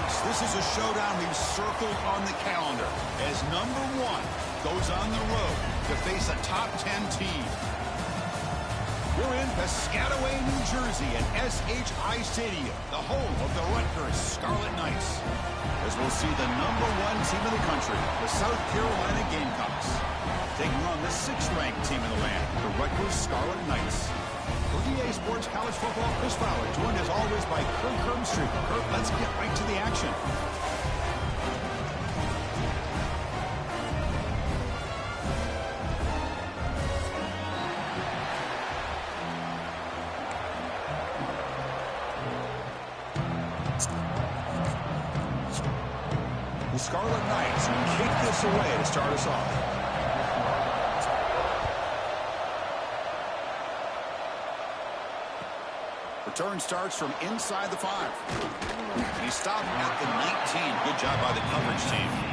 Gamecocks, this is a showdown we've circled on the calendar as number 1 goes on the road to face a top 10 team. We're in Piscataway, New Jersey at SHI Stadium, the home of the Rutgers Scarlet Knights, as we'll see the number 1 team in the country, the South Carolina Gamecocks, taking on the 6th-ranked team in the land, the Rutgers Scarlet Knights. For EA Sports College Football, Chris Fowler, joined as always by Kurt Herbstreit. Kurt, let's get right to the action. The Scarlet Knights kick this away to start us off. Return starts from inside the 5. And he stopped at the 19. Good job by the coverage team.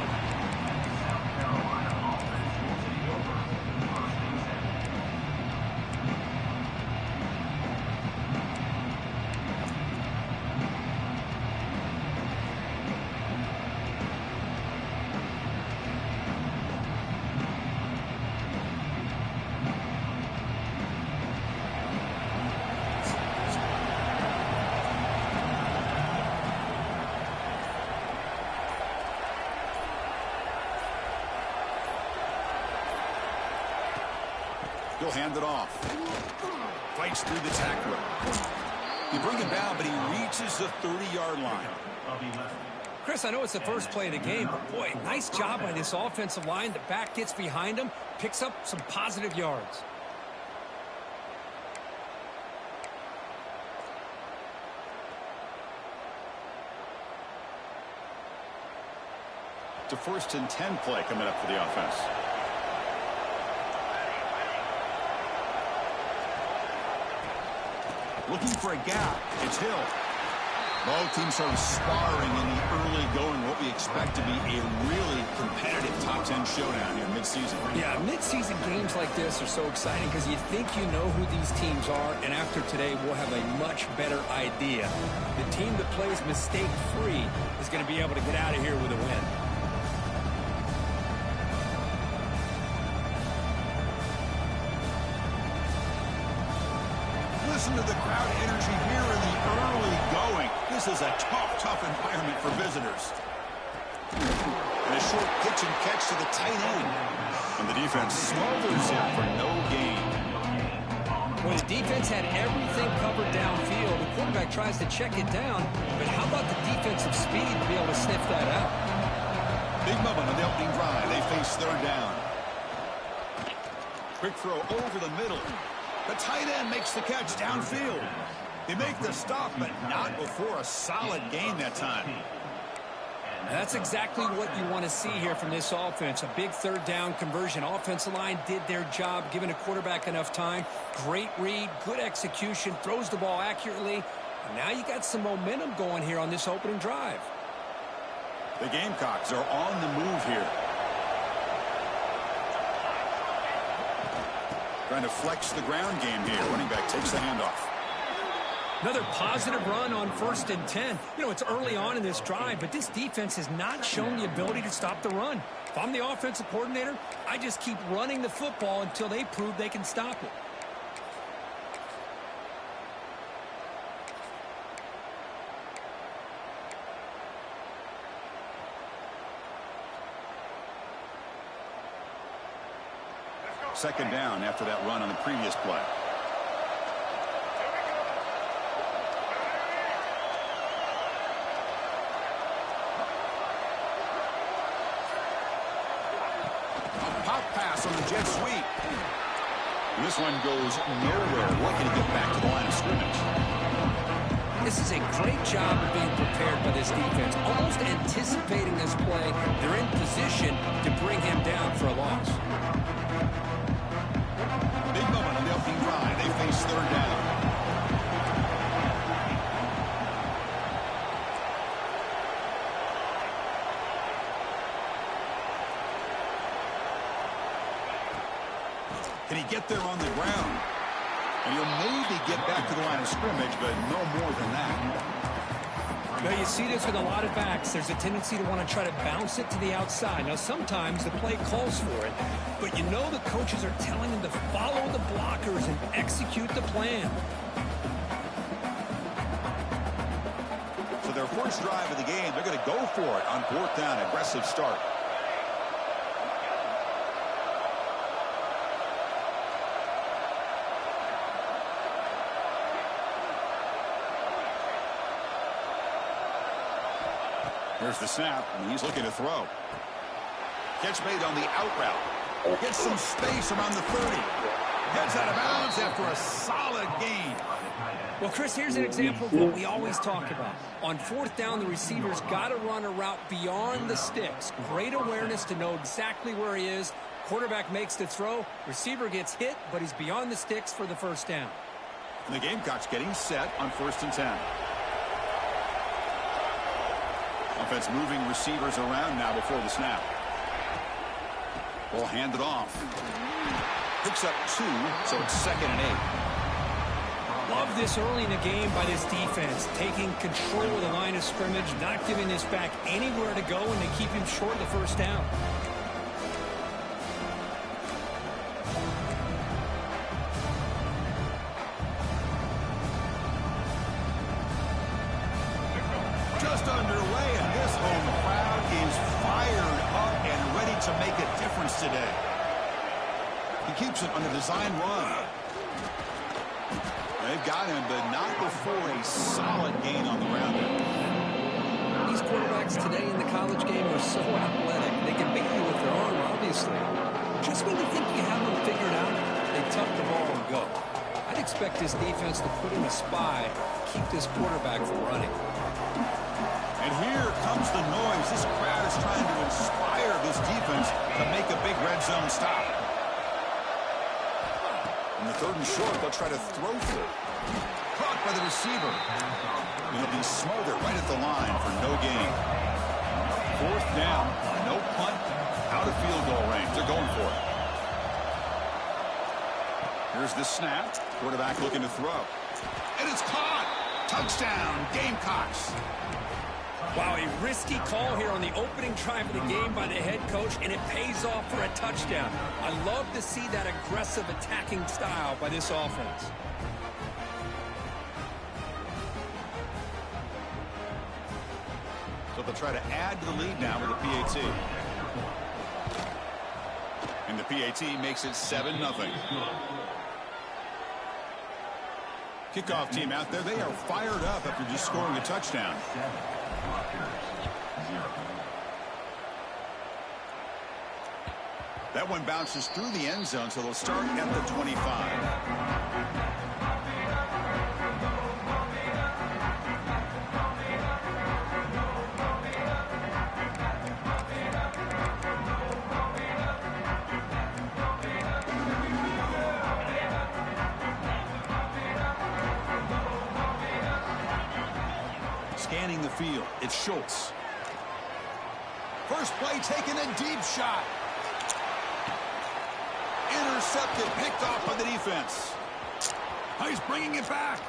He'll hand it off. Fights through the tackler. You bring him down, but he reaches the 30-yard line. Chris, I know it's the first play of the game, but boy, nice job by this offensive line. The back gets behind him, picks up some positive yards. It's a 1st and 10 play coming up for the offense. Looking for a gap. It's Hill. Both teams sort of sparring in the early going, what we expect to be a really competitive top 10 showdown here mid-season. Yeah, mid-season games like this are so exciting because you think you know who these teams are, and after today, we'll have a much better idea. The team that plays mistake-free is going to be able to get out of here with a win. Listen to the crowd energy here in the early going. This is a tough environment for visitors. And a short pitch and catch to the tight end. And the defense smothers him for no gain. Well, the defense had everything covered downfield. The quarterback tries to check it down, but how about the defensive speed to be able to sniff that out? Big moment on the opening drive. They face 3rd down. Quick throw over the middle. The tight end makes the catch downfield. They make the stop, but not before a solid gain that time. That's exactly what you want to see here from this offense. A big 3rd down conversion. Offensive line did their job, giving a quarterback enough time. Great read, good execution, throws the ball accurately. And now you got some momentum going here on this opening drive. The Gamecocks are on the move here. Trying to flex the ground game here. Running back takes the handoff. Another positive run on 1st and 10. You know, it's early on in this drive, but this defense has not shown the ability to stop the run. If I'm the offensive coordinator, I just keep running the football until they prove they can stop it. Second down after that run on the previous play. A pop pass on the jet sweep. And this one goes nowhere. Looking to get back to the line of scrimmage. This is a great job of being prepared by this defense. Almost anticipating this play, they're in position to bring him down for a loss. Big moment on the opening drive. They face 3rd down. Can he get there on the ground? And he'll maybe get back to the line of scrimmage, but no more than that. Well, you see this with a lot of backs. There's a tendency to want to try to bounce it to the outside. Now, sometimes the play calls for it, but you know the coaches are telling them to follow the blockers and execute the plan. So their first drive of the game, they're going to go for it on 4th down. Aggressive start. Here's the snap, and he's looking to throw. Catch made on the out route. Gets some space around the 30. Gets out of bounds after a solid gain. Well, Chris, here's an example of what we always talk about. On 4th down, the receiver's got to run a route beyond the sticks. Great awareness to know exactly where he is. Quarterback makes the throw. Receiver gets hit, but he's beyond the sticks for the first down. And the Gamecocks getting set on 1st and 10. Offense moving receivers around now before the snap. Ball handed off. Picks up 2, so it's 2nd and 8. Love this early in the game by this defense. Taking control of the line of scrimmage, not giving this back anywhere to go, and they keep him short of the first down. Just underway, and this home crowd is fired up and ready to make a difference today. He keeps it on the design run. They've got him, but not before a solid gain on the ground. These quarterbacks today in the college game are so athletic. They can beat you with their arm, obviously. Just when you think you have them figured out, they tuck the ball and go. I'd expect this defense to put in a spy, keep this quarterback from running. And here comes the noise. This crowd is trying to inspire this defense to make a big red zone stop. In the 3rd and short, they'll try to throw through. Caught by the receiver. He'll be smothered right at the line for no gain. 4th down, no punt, out of field goal range. They're going for it. Here's the snap. Quarterback looking to throw. And it's caught. Touchdown, Gamecocks. Wow, a risky call here on the opening drive of the game by the head coach, and it pays off for a touchdown. I love to see that aggressive attacking style by this offense. So they'll try to add to the lead now with the PAT. And the PAT makes it 7-0. Kickoff team out there, they are fired up after just scoring a touchdown. That one bounces through the end zone, so they'll start at the 25. Scanning the field, it's Schultz. First play taken, a deep shot. Intercepted, picked off by the defense. He's bringing it back.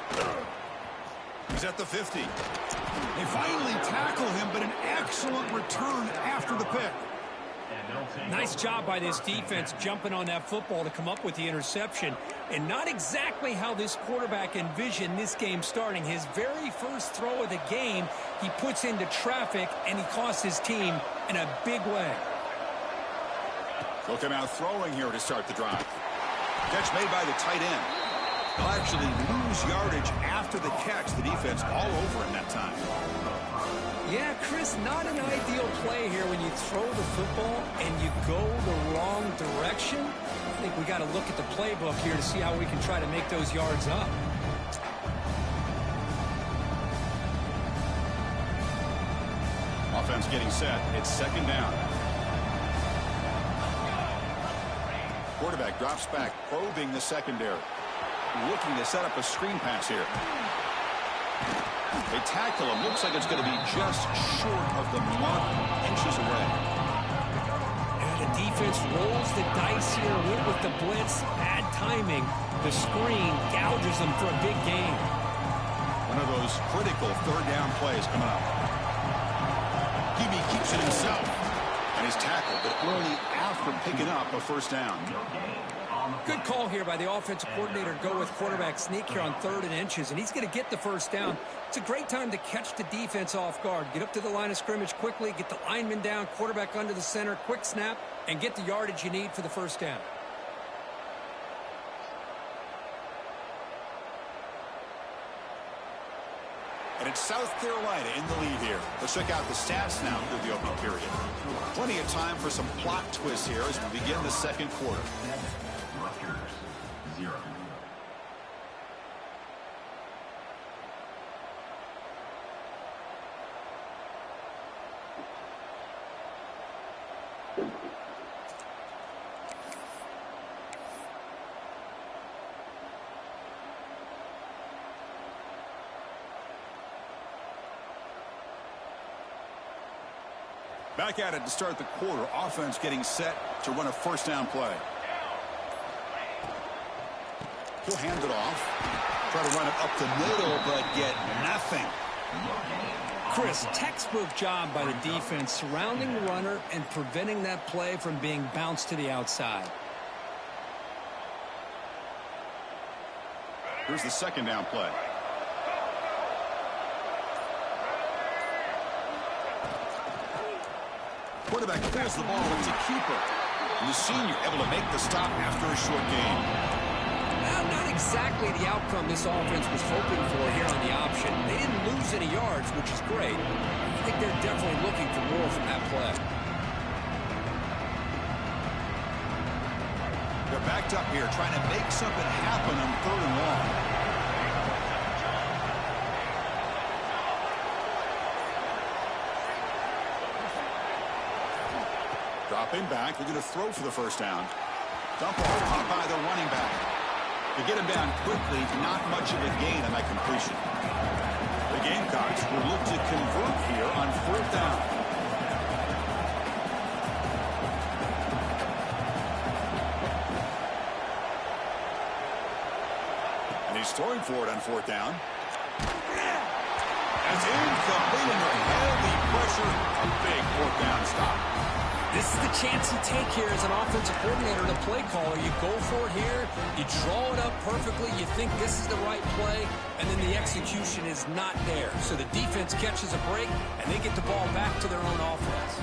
He's at the 50. They finally tackle him, but an excellent return after the pick. Nice job by this defense jumping on that football to come up with the interception. And not exactly how this quarterback envisioned this game starting. His very first throw of the game, he puts into traffic, and he costs his team in a big way. They'll come out throwing here to start the drive. Catch made by the tight end. They'll actually lose yardage after the catch. The defense all over him that time. Yeah, Chris, not an ideal play here when you throw the football and you go the wrong direction. I think we got to look at the playbook here to see how we can try to make those yards up. Offense getting set. It's 2nd down. Quarterback drops back, probing the secondary. Looking to set up a screen pass here. They tackle him. Looks like it's going to be just short of the mark, inches away. And the defense rolls the dice here with the blitz. Bad timing. The screen gouges them for a big gain. One of those critical third down plays coming up. Hebe keeps it himself. And he's tackled, but only after picking up a first down. Good call here by the offensive coordinator to go with quarterback sneak here on 3rd and inches, and he's going to get the first down. It's a great time to catch the defense off guard. Get up to the line of scrimmage quickly, get the lineman down, quarterback under the center, quick snap, and get the yardage you need for the first down. And it's South Carolina in the lead here. Let's check out the stats now through the opening period. Plenty of time for some plot twists here as we begin the second quarter. Rutgers, 0. Back at it to start the quarter. Offense getting set to run a first down play. He'll hand it off. Try to run it up the middle, but get nothing. Chris, textbook job by the defense surrounding the runner and preventing that play from being bounced to the outside. Here's the second down play. Quarterback pulls the ball. It's a keeper. And the senior able to make the stop after a short gain. Well, not exactly the outcome this offense was hoping for here on the option. They didn't lose any yards, which is great. I think they're definitely looking for more from that play. They're backed up here trying to make something happen on 3rd and long. Dropping back. They're going to throw for the first down. Dump off caught by the running back. To get him down quickly, not much of a gain on that completion. The Gamecocks will look to convert here on 4th down. And he's throwing for it on 4th down. That's incomplete under heavy pressure. A big 4th down stop. This is the chance you take here as an offensive coordinator and a play caller. You go for it here, you draw it up perfectly, you think this is the right play, and then the execution is not there. So the defense catches a break, and they get the ball back to their own offense.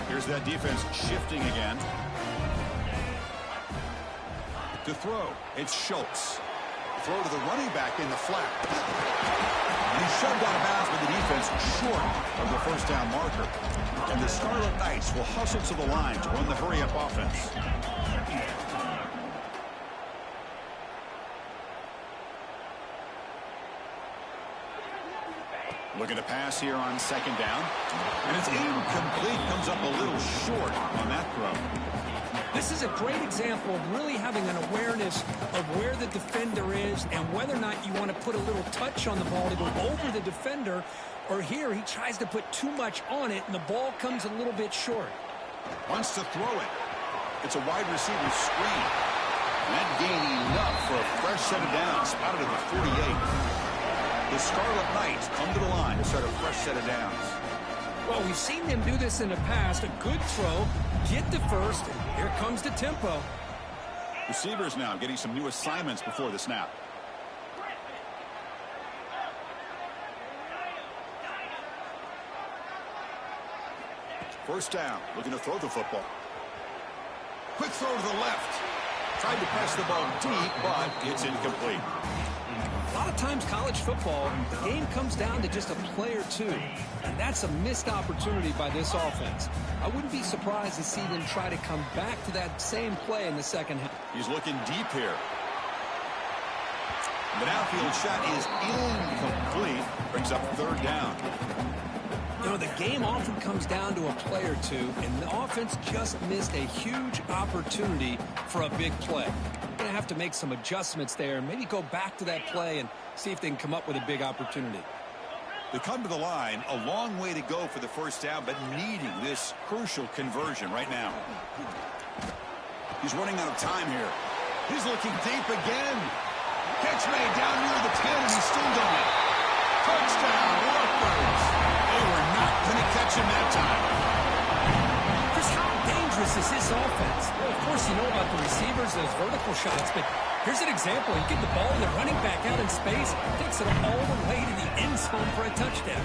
Here's that defense shifting again. To throw, it's Schultz. Throw to the running back in the flat. And he's shoved out of bounds by the defense short of the first down marker. And the Scarlet Knights will hustle to the line to run the hurry-up offense. Looking to pass here on 2nd down. And it's incomplete. Comes up a little short on that throw. This is a great example of really having an awareness of where the defender is and whether or not you want to put a little touch on the ball to go over the defender, or here he tries to put too much on it and the ball comes a little bit short. Wants to throw it. It's a wide receiver screen. And that gained enough for a fresh set of downs. Spotted at the 48. The Scarlet Knights come to the line to start a fresh set of downs. Well, we've seen them do this in the past. A good throw, get the first, and here comes the tempo. Receivers now getting some new assignments before the snap. First down, looking to throw the football. Quick throw to the left. Tried to press the ball deep, but it's incomplete. A lot of times college football, the game comes down to just a play or two. And that's a missed opportunity by this offense. I wouldn't be surprised to see them try to come back to that same play in the second half. He's looking deep here. The downfield shot is incomplete. Brings up 3rd down. You know, the game often comes down to a play or two, and the offense just missed a huge opportunity for a big play. They're going to have to make some adjustments there and maybe go back to that play and see if they can come up with a big opportunity. They come to the line, a long way to go for the first down, but needing this crucial conversion right now. He's running out of time here. He's looking deep again. Catch made down near the 10, and he's still going. Touchdown, Rutgers. They were not going to catch him that time. Chris, how dangerous is this offense? Well, of course, you know about the receivers, those vertical shots, but here's an example. You get the ball and the running back out in space, takes it all the way to the end zone for a touchdown.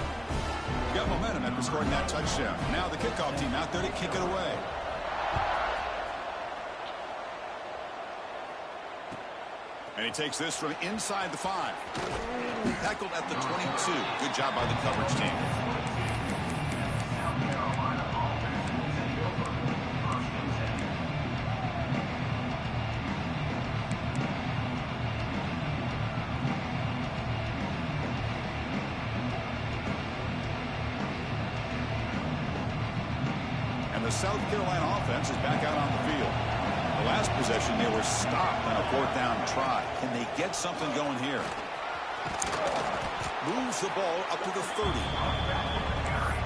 Got momentum after scoring that touchdown. Now the kickoff team out there to kick it away. And he takes this from inside the 5. Tackled at the 22. Good job by the coverage team. And the South Carolina offense is back out on the field. The last possession, they were stopped on a 4th down try. Can they get something going here? Moves the ball up to the 30.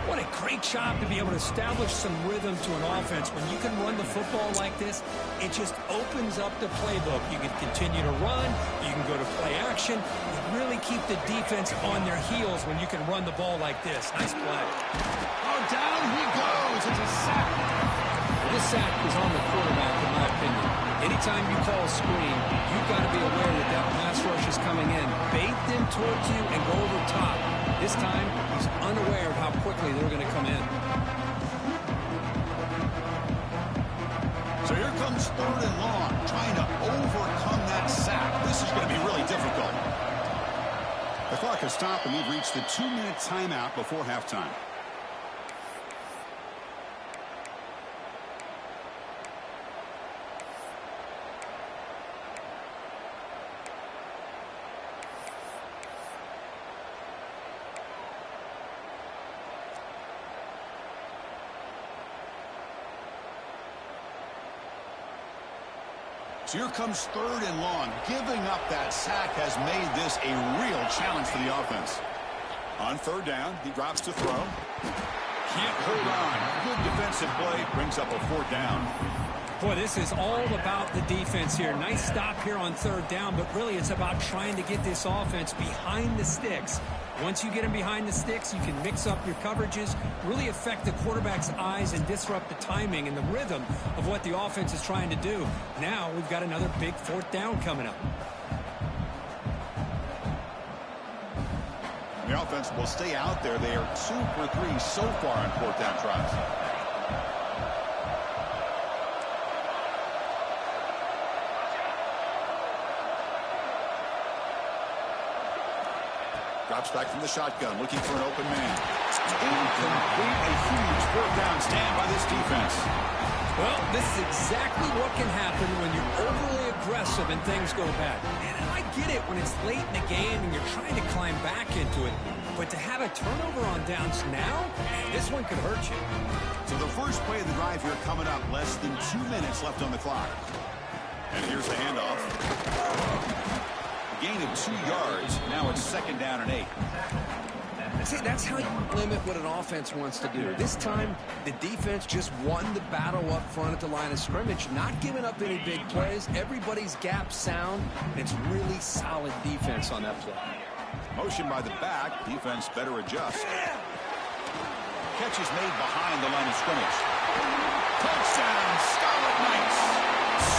What a great job to be able to establish some rhythm to an offense. When you can run the football like this, it just opens up the playbook. You can continue to run. You can go to play action. You really keep the defense on their heels when you can run the ball like this. Nice play. Oh, down he goes. It's a sack. This sack is on the quarterback, in my opinion. Anytime you call a screen, you've got to be aware that that pass rush is coming in. Bait them towards you and go over top. This time, he's unaware of how quickly they're going to come in. So here comes 3rd and long, trying to overcome that sack. This is going to be really difficult. The clock has stopped, and we've reached the 2-minute timeout before halftime. So here comes 3rd and long. Giving up that sack has made this a real challenge for the offense. On 3rd down, he drops to throw. Can't hold on. Good defensive play. Brings up a 4th down. Boy, this is all about the defense here. Nice stop here on 3rd down, but really it's about trying to get this offense behind the sticks. Once you get them behind the sticks, you can mix up your coverages, really affect the quarterback's eyes and disrupt the timing and the rhythm of what the offense is trying to do. Now we've got another big 4th down coming up. The offense will stay out there. They are 2 for 3 so far on 4th down tries. Drops back from the shotgun, looking for an open man. Incomplete. A huge 4th down stand by this defense. Well, this is exactly what can happen when you're overly aggressive and things go bad. And I get it when it's late in the game and you're trying to climb back into it. But to have a turnover on downs now, this one could hurt you. So the first play of the drive here coming up. Less than 2 minutes left on the clock. And here's the handoff. Gain of 2 yards. Now it's 2nd down and 8. See, that's how you limit what an offense wants to do. This time, the defense just won the battle up front at the line of scrimmage, not giving up any big plays. Everybody's gap sound, and it's really solid defense on that play. Motion by the back. Defense better adjust. Catch is made behind the line of scrimmage. Touchdown, Scarlet Knights.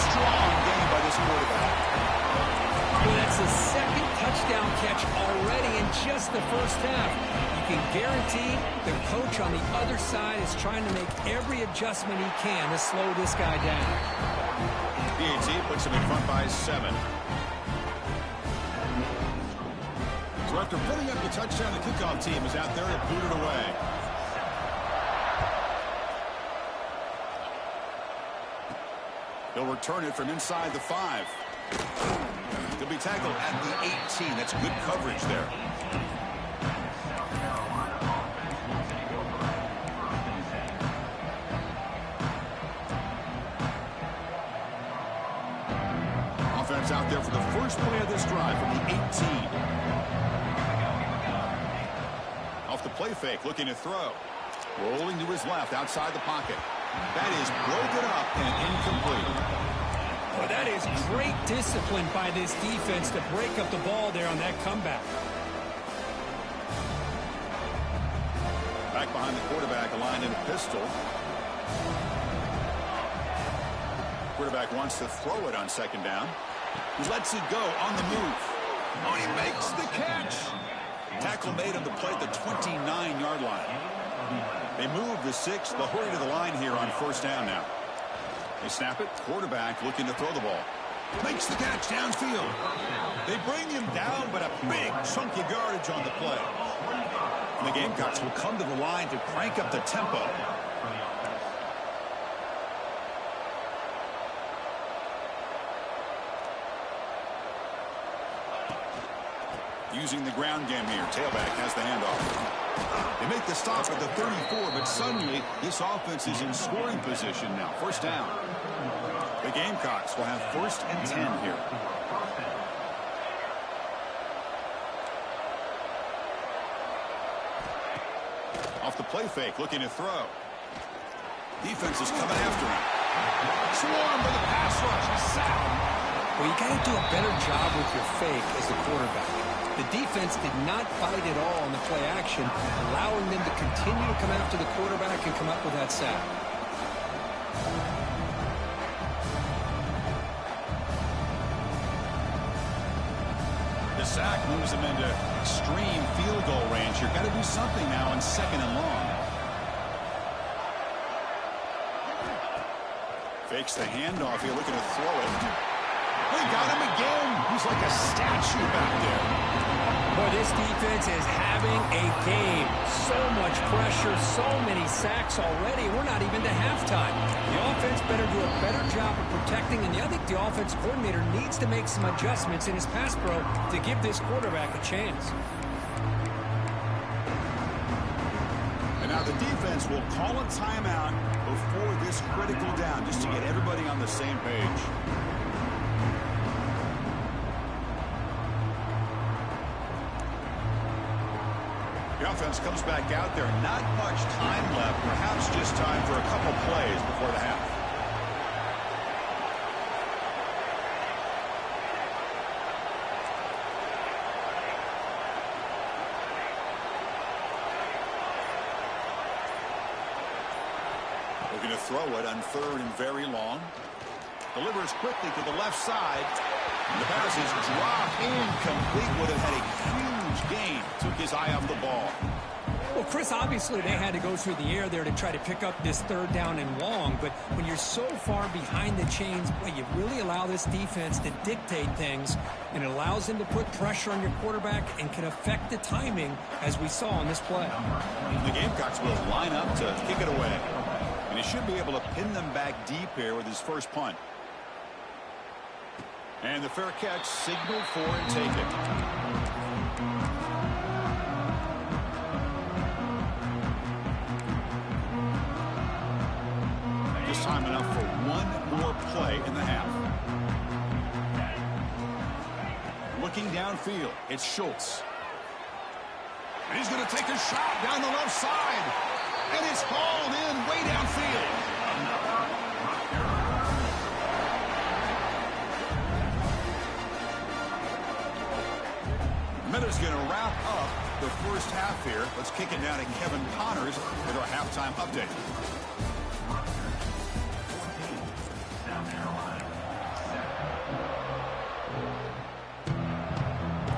Strong game by this quarterback. Well, that's his 2nd touchdown catch already in just the first half. You can guarantee the coach on the other side is trying to make every adjustment he can to slow this guy down. PAT puts him in front by 7. So after putting up the touchdown, the kickoff team is out there to boot it away. He'll return it from inside the 5. He'll be tackled at the 18. That's good coverage there. Offense out there for the first play of this drive from the 18. Off the play fake, looking to throw. Rolling to his left, outside the pocket. That is broken up and incomplete. Well, that is great discipline by this defense to break up the ball there on that comeback. Back behind the quarterback, aligned in a pistol. Quarterback wants to throw it on second down. He lets it go on the move. Oh, he makes the catch. Tackle made on the play at the 29-yard line. They move the 6. They'll hurry to the line here on first down now. They snap it. Quarterback looking to throw the ball. Makes the catch downfield. They bring him down, but a big chunk of yardage on the play. And the Gamecocks will come to the line to crank up the tempo. Using the ground game here. Tailback has the handoff. They make the stop at the 34, but suddenly this offense is in scoring position now. First down. The Gamecocks will have 1st and 10 here. Off the play fake, looking to throw. Defense is coming after him. Swarm by the pass rush. A sack. Well, you got to do a better job with your fake as the quarterback. The defense did not bite at all on the play action, allowing them to continue to come after the quarterback and come up with that sack. The sack moves them into extreme field goal range. You've got to do something now on 2nd and long. Fakes the handoff here, looking to throw it. They got him again. He's like a statue back there. Boy, this defense is having a game. So much pressure, so many sacks already. We're not even to halftime. The offense better do a better job of protecting, and I think the offense coordinator needs to make some adjustments in his pass pro to give this quarterback a chance. And now the defense will call a timeout before this critical down, just to get everybody on the same page. The offense comes back out there. Not much time left. Perhaps just time for a couple plays before the half. Looking to throw it on 3rd and very long. Delivers quickly to the left side. And the pass is dropped incomplete. Would have had a huge gain. Took his eye off the ball. Well, Chris, obviously they had to go through the air there to try to pick up this 3rd down and long. But when you're so far behind the chains, boy, you really allow this defense to dictate things. And it allows them to put pressure on your quarterback and can affect the timing, as we saw on this play. The Gamecocks will line up to kick it away. And he should be able to pin them back deep here with his first punt. And the fair catch signaled for and taken. Just time enough for one more play in the half. Looking downfield, it's Schultz. And he's going to take a shot down the left side. And it's hauled in way downfield. Miller's going to wrap up the first half here. Let's kick it down to Kevin Connors with our halftime update.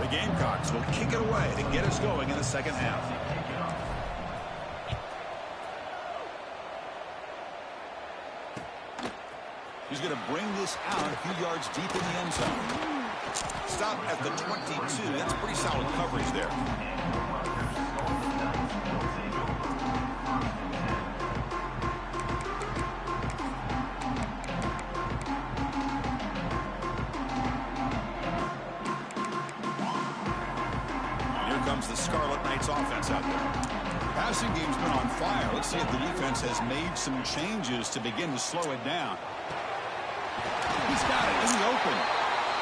The Gamecocks will kick it away to get us going in the second half. He's going to bring this out a few yards deep in the end zone. Stop at the 22. That's pretty solid coverage there. And here comes the Scarlet Knights offense out there. Passing game's been on fire. Let's see if the defense has made some changes to begin to slow it down. He's got it in the open.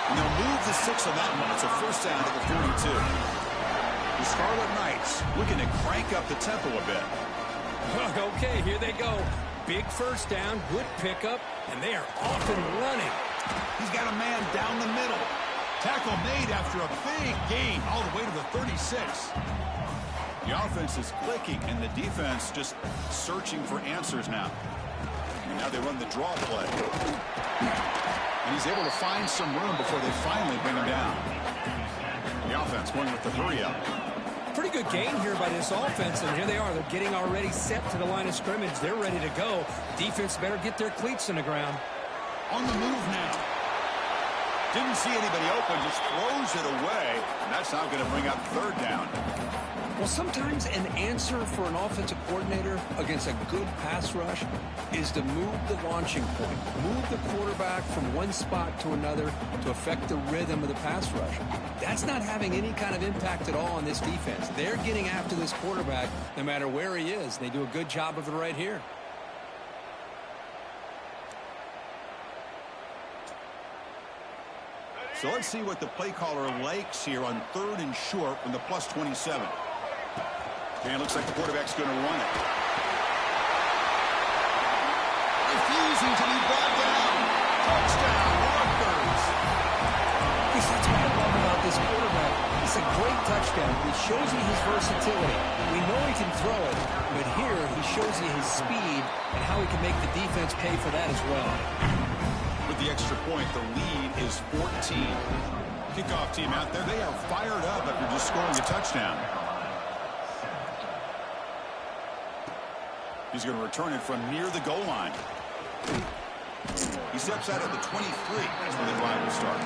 And they'll move the 6 on that one. It's a first down at the 42. The Scarlet Knights looking to crank up the tempo a bit. Okay, here they go. Big first down, good pickup, and they are off and running. He's got a man down the middle. Tackle made after a big gain all the way to the 36. The offense is clicking, and the defense just searching for answers now. And now they run the draw play. And he's able to find some room before they finally bring him down. The offense going with the hurry-up. Pretty good gain here by this offense, and here they are. They're getting already set to the line of scrimmage. They're ready to go. Defense better get their cleats in the ground. On the move now. Didn't see anybody open, just throws it away. And that's now going to bring up third down. Well, sometimes an answer for an offensive coordinator against a good pass rush is to move the launching point, move the quarterback from one spot to another to affect the rhythm of the pass rush. That's not having any kind of impact at all on this defense. They're getting after this quarterback no matter where he is. They do a good job of it right here. So let's see what the play caller likes here on 3rd and short from the plus 27. And it looks like the quarterback's going to run it. Refusing to be brought down. Touchdown, Walkers. That's what I love about this quarterback. It's a great touchdown. He shows you his versatility. We know he can throw it, but here he shows you his speed and how he can make the defense pay for that as well. With the extra point, the lead is 14. Kickoff team out there. They are fired up after just scoring a touchdown. He's going to return it from near the goal line. He steps out at the 23. That's where the drive will start.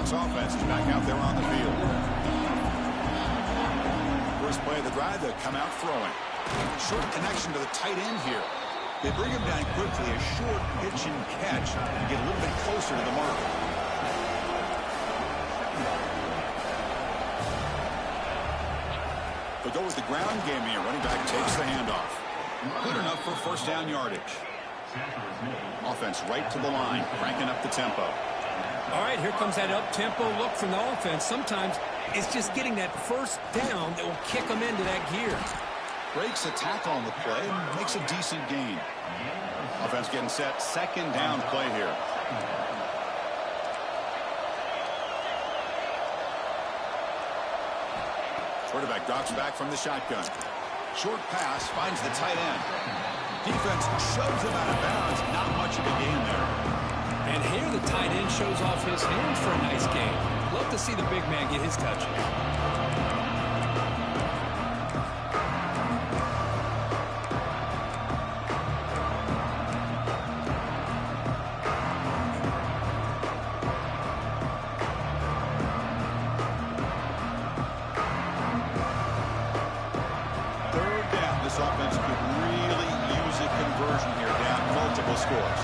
Offense is back out there on the field. First play of the drive, they come out throwing. Short connection to the tight end here. They bring him down quickly, a short pitch and catch, and get a little bit closer to the mark. They'll go with the ground game here. Running back takes the handoff. Good enough for first down yardage. Offense right to the line, cranking up the tempo. All right, here comes that up-tempo look from the offense. Sometimes it's just getting that first down that will kick them into that gear. Breaks a tackle on the play and makes a decent gain. Offense getting set. Second down play here. Quarterback drops back from the shotgun. Short pass finds the tight end. Defense shoves him out of bounds. Not much of a gain there. And here the tight end shows off his hands for a nice game. Love to see the big man get his touches. Third down. This offense could really use a conversion here, down multiple scores.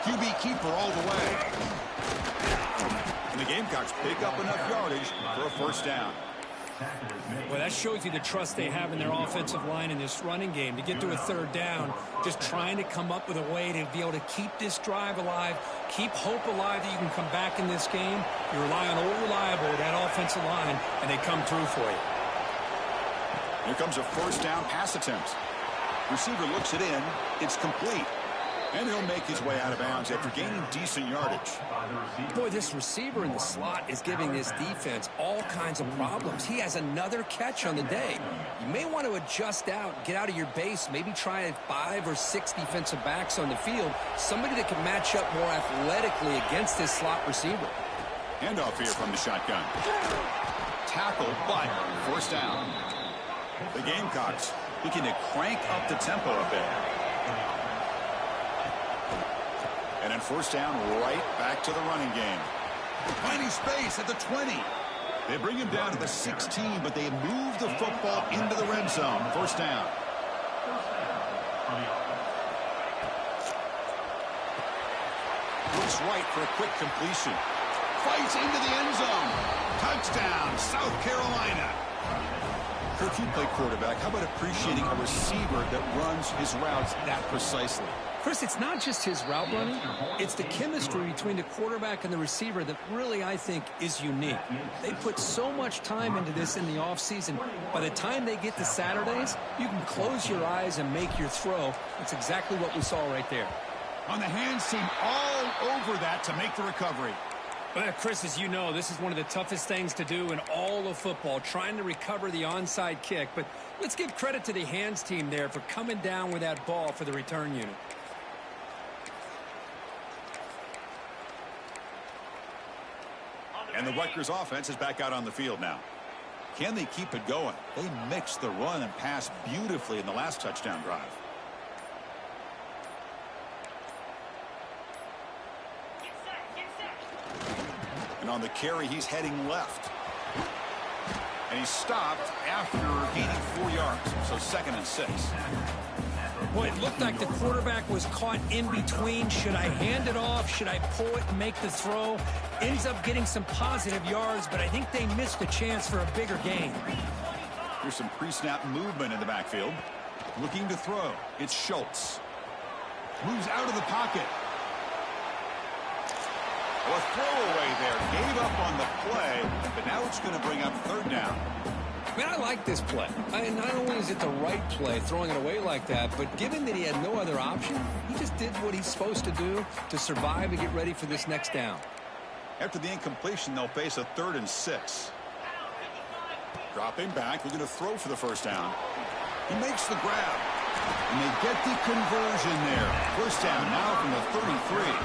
QB keeper all the way. And the Gamecocks pick up enough yardage for a first down. Well, that shows you the trust they have in their offensive line in this running game. To get to a third down, just trying to come up with a way to be able to keep this drive alive, keep hope alive that you can come back in this game. You rely on old reliable, that offensive line, and they come through for you. Here comes a first down pass attempt. Receiver looks it in. It's complete. And he'll make his way out of bounds after gaining decent yardage. Boy, this receiver in the slot is giving this defense all kinds of problems. He has another catch on the day. You may want to adjust out, get out of your base, maybe try 5 or 6 defensive backs on the field, somebody that can match up more athletically against this slot receiver. Handoff here from the shotgun. Tackle, but first down. The Gamecocks looking to crank up the tempo a bit. And then first down, right back to the running game. Finding space at the 20. They bring him down to the 16, but they move the football into the red zone. First down. looks right for a quick completion. Fights into the end zone. Touchdown, South Carolina. Kirk, you play quarterback. How about appreciating a receiver that runs his routes that precisely? Chris, it's not just his route running. It's the chemistry between the quarterback and the receiver that really, I think, is unique. They put so much time into this in the offseason. By the time they get to Saturdays, you can close your eyes and make your throw. That's exactly what we saw right there. On the hands team, all over that to make the recovery. Well, Chris, as you know, this is one of the toughest things to do in all of football, trying to recover the onside kick. But let's give credit to the hands team there for coming down with that ball for the return unit. And the Rutgers offense is back out on the field now. Can they keep it going? They mixed the run and pass beautifully in the last touchdown drive. And on the carry, he's heading left. And he's stopped after gaining 4 yards. So 2nd and 6. Boy, it looked like the quarterback was caught in between. Should I hand it off? Should I pull it and make the throw? Ends up getting some positive yards, but I think they missed a chance for a bigger gain. Here's some pre-snap movement in the backfield. Looking to throw. It's Schultz. Moves out of the pocket. A throwaway there. Gave up on the play, but now it's going to bring up 3rd down. Man, I like this play. Not only is it the right play, throwing it away like that, but given that he had no other option, he just did what he's supposed to do to survive and get ready for this next down. After the incompletion, they'll face a 3rd and 6. Dropping back, looking to throw for the 1st down. He makes the grab. And they get the conversion there. 1st down now from the 33.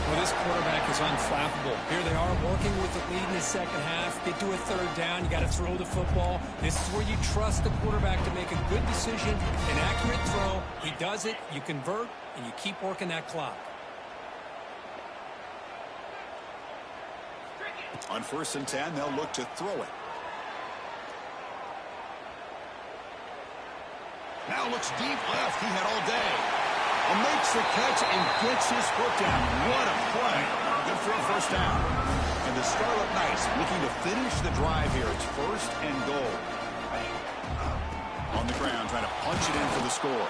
Well, this quarterback is unflappable. Here they are working with the lead in the second half. Get to a 3rd down. You got to throw the football. This is where you trust the quarterback to make a good decision, an accurate throw. He does it, you convert, and you keep working that clock. On 1st and 10, they'll look to throw it. Now looks deep left. He had all day. Makes the catch and gets his foot down. What a play. Good for a 1st down. And the Scarlet Knights looking to finish the drive here. It's 1st and goal. On the ground, trying to punch it in for the score.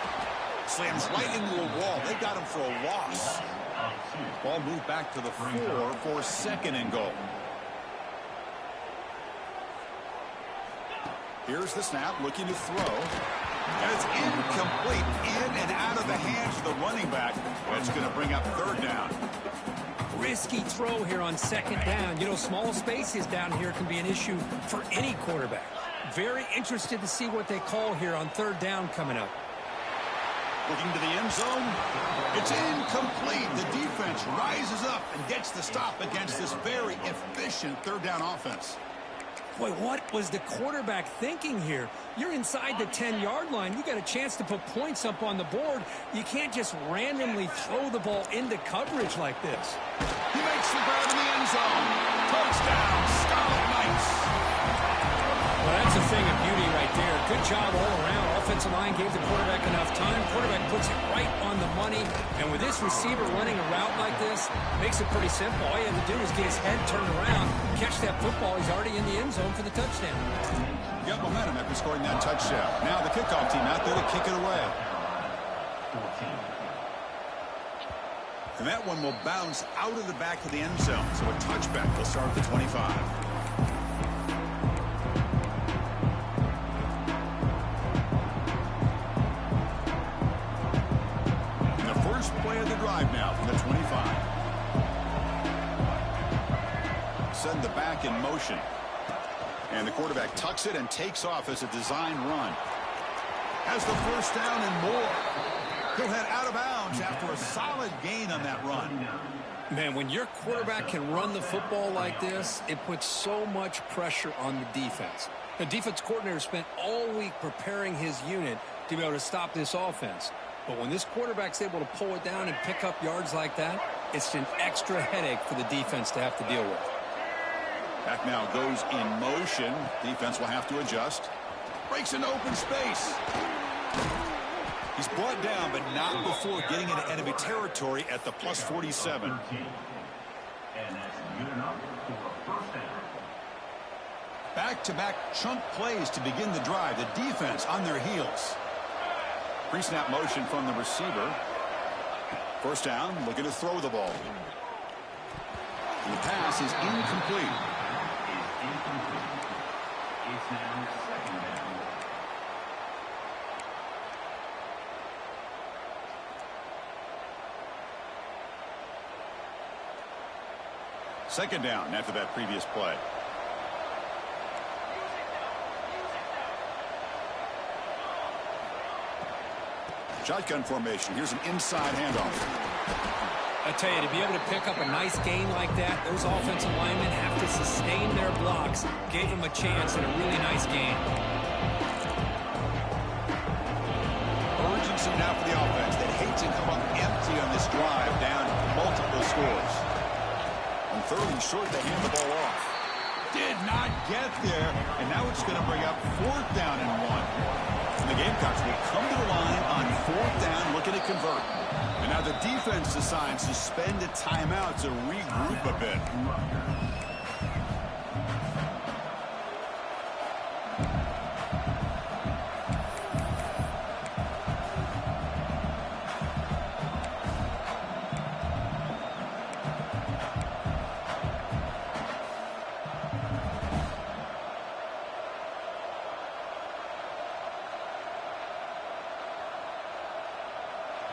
Slams right into a wall. They got him for a loss. Ball moved back to the 4 for 2nd and goal. Here's the snap, looking to throw. And it's incomplete, in and out of the hands of the running back. That's going to bring up 3rd down. Risky throw here on 2nd down. You know, small spaces down here can be an issue for any quarterback. Very interested to see what they call here on 3rd down coming up. Looking to the end zone. It's incomplete. The defense rises up and gets the stop against this very efficient 3rd down offense. Boy, what was the quarterback thinking here? You're inside the 10-yard line. You got a chance to put points up on the board. You can't just randomly throw the ball into coverage like this. He makes the grab in the end zone. Touchdown, Scarlet Knights. Well, that's a thing of beauty right there. Good job all around. Offensive line gave the quarterback enough time. Quarterback puts it right on the money. And with this receiver running a route like this, makes it pretty simple. All you have to do is get his head turned around, catch that football. He's already in the end zone for the touchdown. Got momentum after scoring that touchdown. Now the kickoff team out there to kick it away. And that one will bounce out of the back of the end zone. So a touchback will start at the 25. Play of the drive now from the 25. Send the back in motion. And the quarterback tucks it and takes off as a design run. Has the 1st down and more. He'll head out of bounds after a solid gain on that run. Man, when your quarterback can run the football like this, it puts so much pressure on the defense. The defense coordinator spent all week preparing his unit to be able to stop this offense. But when this quarterback's able to pull it down and pick up yards like that, it's an extra headache for the defense to have to deal with. Back now goes in motion. Defense will have to adjust. Breaks into open space. He's brought down, but not before getting into enemy territory at the plus 47. And that's good enough for a first down. Back-to-back chunk plays to begin the drive. The defense on their heels. Pre-snap motion from the receiver. First down, looking to throw the ball. And the pass is incomplete. It's now second down. Second down after that previous play. Shotgun formation. Here's an inside handoff. I tell you, to be able to pick up a nice gain like that, those offensive linemen have to sustain their blocks. Gave them a chance and a really nice gain. Urgency now for the offense. They'd hate to come up empty on this drive, down multiple scores. On third and short, they hand the ball off. Did not get there, and now it's going to bring up fourth down and 1. And the Gamecocks will come to the line on fourth down, looking to convert. And now the defense decides to spend a timeout to regroup a bit.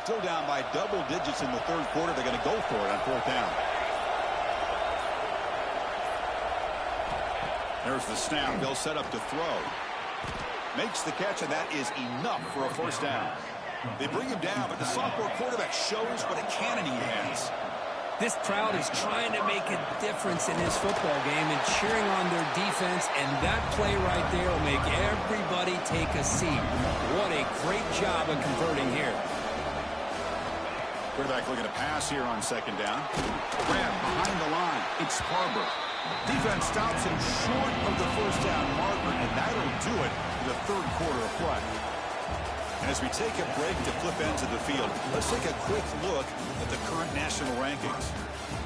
Still down by double digits in the third quarter. They're going to go for it on fourth down. There's the snap. They'll set up to throw. Makes the catch, and that is enough for a first down. They bring him down, but the sophomore quarterback shows what a cannon he has. This crowd is trying to make a difference in this football game and cheering on their defense, and that play right there will make everybody take a seat. What a great job of converting here. Quarterback looking to pass here on second down. Grab behind the line. It's Harbor. Defense stops him short of the first down marker, and that'll do it for the third quarter of play. And as we take a break to flip ends of the field, let's take a quick look at the current national rankings.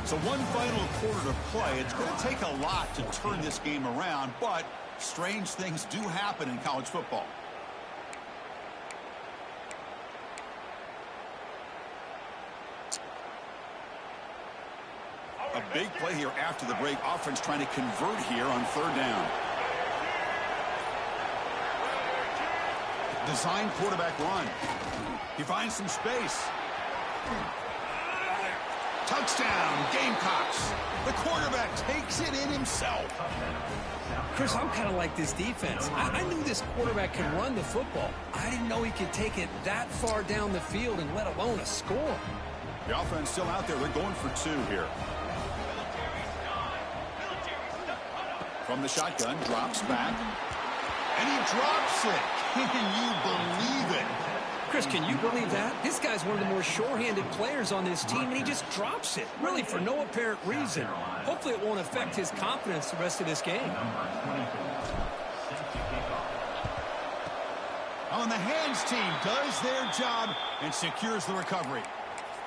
So one final quarter to play. It's going to take a lot to turn this game around, but strange things do happen in college football. A big play here after the break. Offense trying to convert here on third down. Design quarterback run. He finds some space. Touchdown, Gamecocks. The quarterback takes it in himself. Chris, I'm kind of like this defense. I knew this quarterback could run the football. I didn't know he could take it that far down the field and let alone a score. The offense still out there. They're going for two here. From the shotgun, drops back. And he drops it. Can you believe it? Chris, can you believe that? This guy's one of the more sure-handed players on this team, and he just drops it, really for no apparent reason. Hopefully it won't affect his confidence the rest of this game. On the hands team does their job and secures the recovery.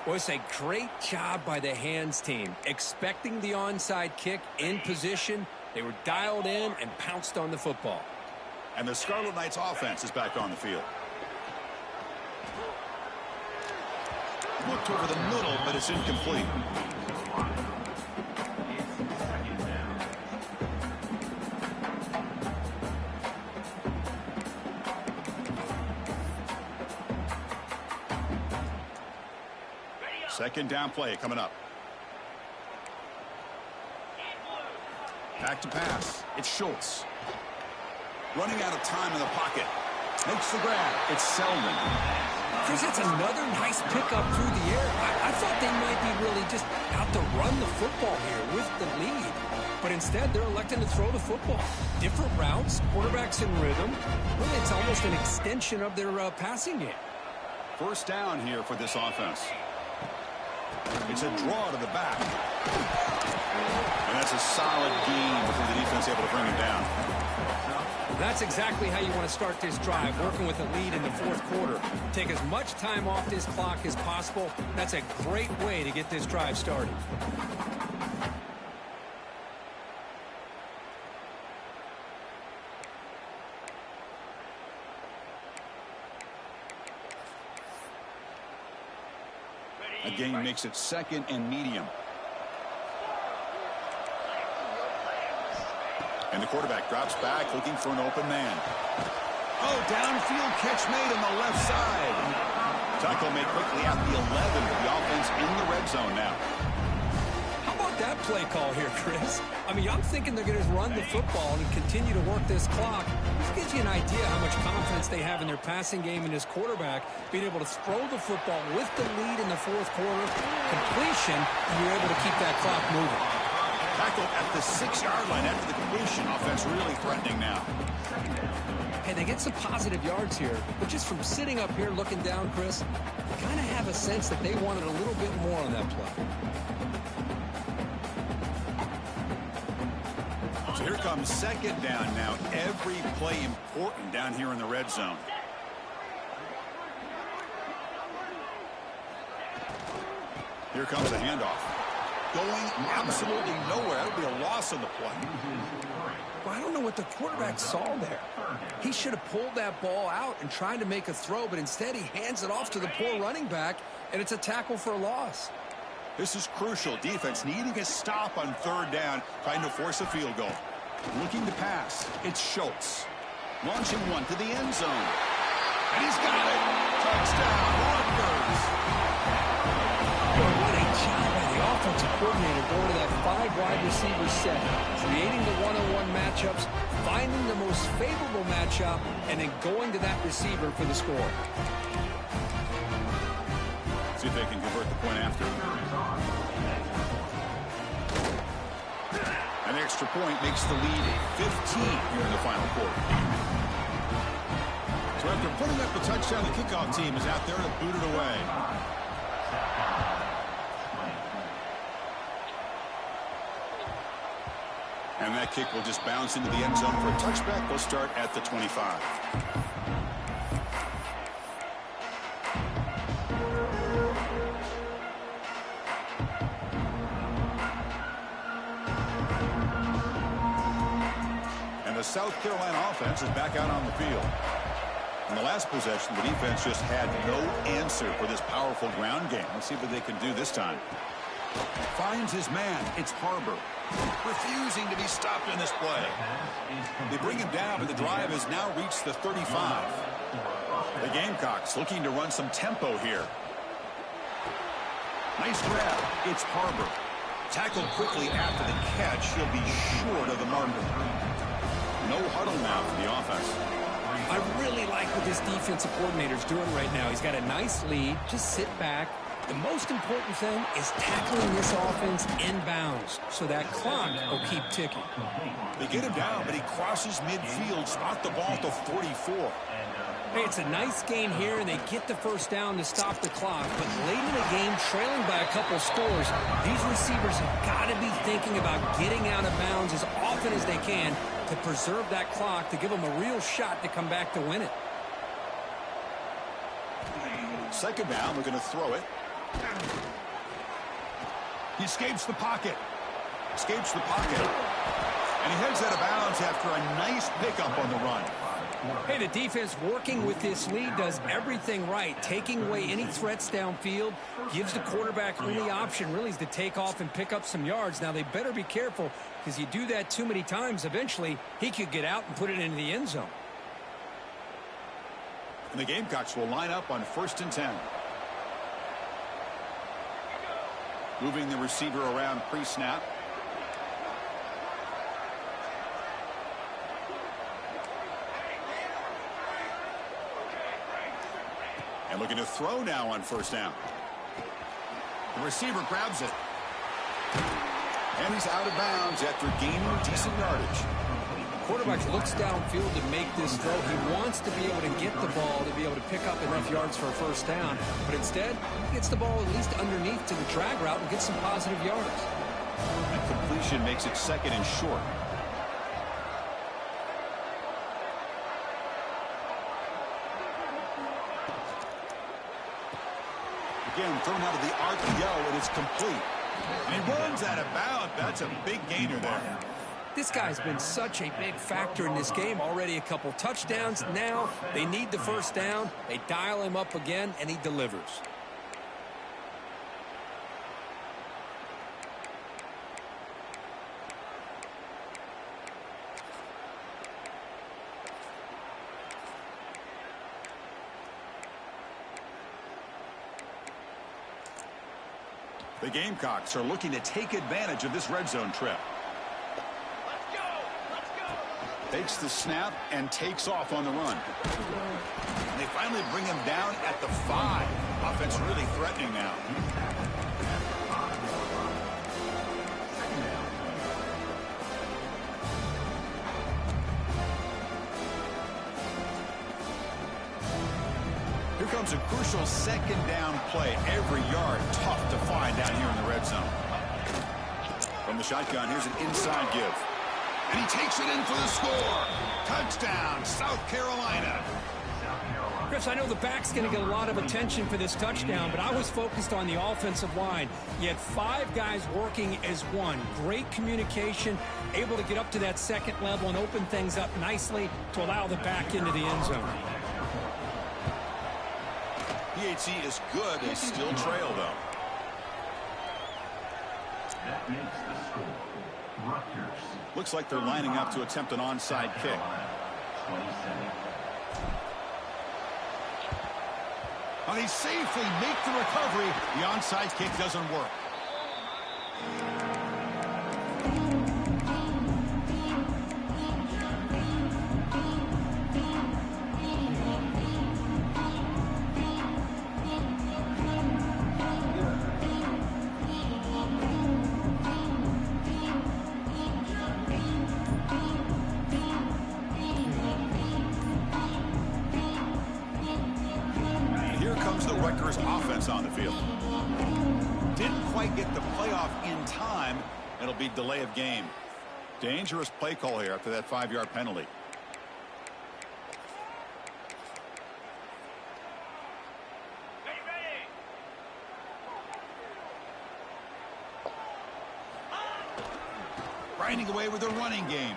Well, it's a great job by the hands team. Expecting the onside kick in position, they were dialed in and pounced on the football. And the Scarlet Knights offense is back on the field. Looked over the middle, but it's incomplete. Second down play coming up. Back to pass. It's Schultz. Running out of time in the pocket. Makes the grab. It's Selden. Chris, that's another nice pickup through the air. I thought they might be really just out to run the football here with the lead. But instead, they're electing to throw the football. Different routes, quarterbacks in rhythm. Really, it's almost an extension of their passing game. First down here for this offense. It's a draw to the back. And that's a solid gain before the defense able to bring him down. That's exactly how you want to start this drive, working with a lead in the fourth quarter. Take as much time off this clock as possible. That's a great way to get this drive started. A gain makes it second and medium. And the quarterback drops back looking for an open man. Oh, downfield catch made on the left side. Tackle made quickly at the 11 for the offense in the red zone now. How about that play call here, Chris? I mean, I'm thinking they're going to run the football and continue to work this clock. This gives you an idea how much confidence they have in their passing game and his quarterback being able to throw the football with the lead in the fourth quarter. Completion, and you're able to keep that clock moving. Tackle at the 6-yard line after the completion. Offense really threatening now. Hey, they get some positive yards here, but just from sitting up here looking down, Chris, you kind of have a sense that they wanted a little bit more on that play. So here comes second down now. Every play important down here in the red zone. Here comes a handoff. Going absolutely nowhere. That would be a loss on the play. Well, I don't know what the quarterback saw there. He should have pulled that ball out and tried to make a throw, but instead he hands it off to the poor running back, and it's a tackle for a loss. This is crucial. Defense needing a stop on third down, trying to force a field goal. Looking to pass. It's Schultz. Launching one to the end zone. And he's got it. Touchdown, Rutgers. What a job by the offensive coordinator going to that 5-wide receiver set, creating the one-on-one matchups, finding the most favorable matchup, and then going to that receiver for the score. See if they can convert the point after. An extra point makes the lead 15 here in the final quarter. So after putting up the touchdown, the kickoff team is out there to boot it away. And that kick will just bounce into the end zone for a touchback. They'll start at the 25. And the South Carolina offense is back out on the field. In the last possession, the defense just had no answer for this powerful ground game. Let's see what they can do this time. Finds his man. It's Harbor. Refusing to be stopped in this play. They bring him down, but the drive has now reached the 35. The Gamecocks looking to run some tempo here. Nice grab. It's Harbor. Tackled quickly after the catch. He'll be short of the marker. No huddle now for the offense. I really like what this defensive coordinator is doing right now. He's got a nice lead. Just sit back. The most important thing is tackling this offense inbounds so that clock will keep ticking. They get him down, but he crosses midfield, spot the ball at the 44. Hey, it's a nice gain here, and they get the first down to stop the clock. But late in the game, trailing by a couple scores, these receivers have got to be thinking about getting out of bounds as often as they can to preserve that clock, to give them a real shot to come back to win it. Second down, we're going to throw it. He escapes the pocket. Escapes the pocket. And he heads out of bounds after a nice pickup on the run. Hey, the defense working with this lead does everything right. Taking away any threats downfield gives the quarterback only option really is to take off and pick up some yards. Now, they better be careful because you do that too many times, eventually he could get out and put it into the end zone. And the Gamecocks will line up on 1st and 10. Moving the receiver around pre-snap. And looking to throw now on 1st down. The receiver grabs it. And he's out of bounds after gaining decent yardage. Quarterback looks downfield to make this throw. He wants to be able to get the ball to be able to pick up enough yards for a 1st down. But instead, he gets the ball at least underneath to the drag route and gets some positive yards. And completion makes it 2nd and short. again, thrown out of the RPO, and it's complete. And he runs out of bounds. That's a big gainer there. This guy's been such a big factor in this game. Already a couple touchdowns. Now they need the first down. They dial him up again, and he delivers. The Gamecocks are looking to take advantage of this red zone trip. Takes the snap and takes off on the run. They finally bring him down at the 5. Offense really threatening now. Here comes a crucial second down play. Every yard tough to find down here in the red zone. From the shotgun, here's an inside give. And he takes it in for the score. Touchdown, South Carolina. Chris, I know the back's going to get a lot of attention for this touchdown, but I was focused on the offensive line. You had 5 guys working as one. Great communication, able to get up to that second level and open things up nicely to allow the back into the end zone. PHC is good. They still trail, though. That makes the score. Rutgers. Looks like they're lining up to attempt an onside kick. 27. Well, they safely make the recovery. The onside kick doesn't work. Offense on the field. Didn't quite get the playoff in time. It'll be delay of game. Dangerous play call here after that 5-yard penalty. Grinding away with a running game.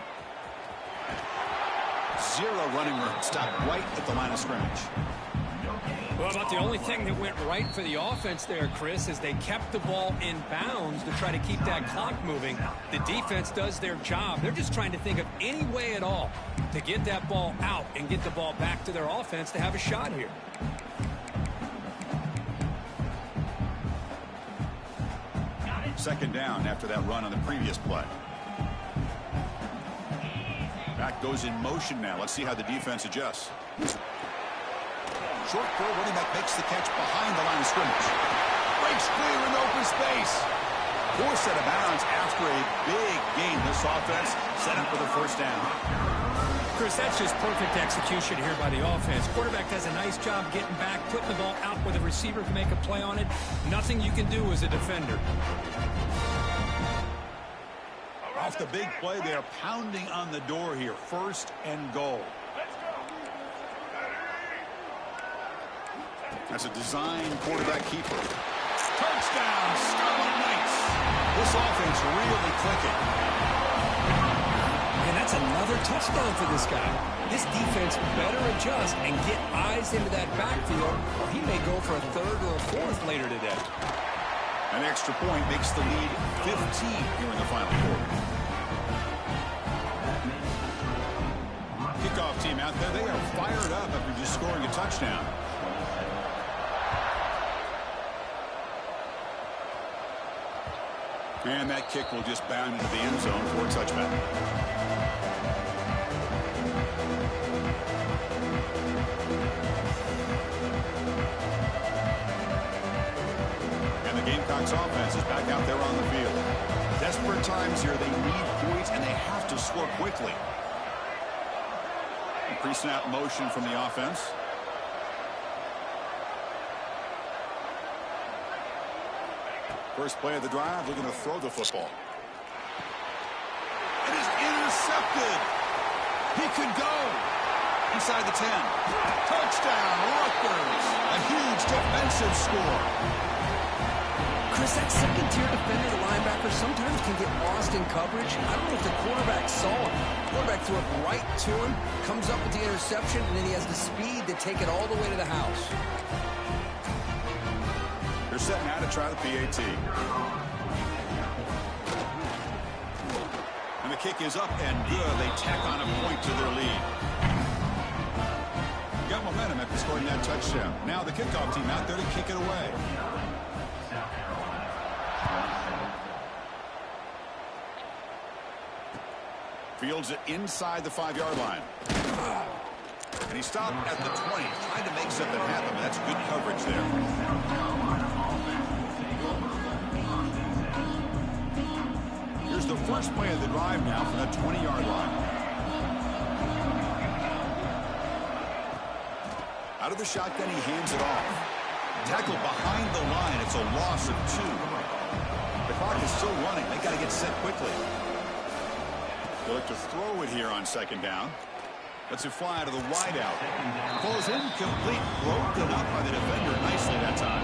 0 running room. Stopped right at the line of scrimmage. Well, about the only thing that went right for the offense there, Chris, is they kept the ball in bounds to try to keep that clock moving. The defense does their job. They're just trying to think of any way at all to get that ball out and get the ball back to their offense to have a shot here. Second down after that run on the previous play. Back goes in motion now. Let's see how the defense adjusts. Short throw, running back makes the catch behind the line of scrimmage. Breaks clear in open space. Forced out of bounds after a big gain. This offense set up for the first down. Chris, that's just perfect execution here by the offense. Quarterback does a nice job getting back, putting the ball out where the receiver can make a play on it. Nothing you can do as a defender. Off the big play, they are pounding on the door here. 1st and goal. That's a design quarterback keeper. Touchdown, Scarlet Knights. This offense really clicking. And that's another touchdown for this guy. This defense better adjust and get eyes into that backfield, or he may go for a 3rd or a 4th later today. An extra point makes the lead 15 here in the final quarter. Kickoff team out there, they are fired up after just scoring a touchdown. And that kick will just bound into the end zone for a touchback. And the Gamecocks offense is back out there on the field. Desperate times here. They need points, and they have to score quickly. Pre-snap motion from the offense. First play of the drive, looking to throw the football. It is intercepted. He could go. Inside the 10. Touchdown, Rutgers. A huge defensive score. Chris, that second-tier defender, the linebacker, sometimes can get lost in coverage. I don't know if the quarterback saw him. The quarterback threw it right to him, comes up with the interception, and then he has the speed to take it all the way to the house. They're set now to try the PAT. And the kick is up and good. They tack on a point to their lead. Got momentum after scoring that touchdown. Now the kickoff team out there to kick it away. Fields it inside the 5-yard line. And he stopped at the 20, trying to make something happen, but that's good coverage there. Here's the first play of the drive now from that 20-yard line. Out of the shotgun, he hands it off. Tackle behind the line. It's a loss of 2. The clock is still running. They got to get set quickly. They look to throw it here on second down. Lets it fly to the wideout. Falls incomplete. Broken up by the defender nicely that time.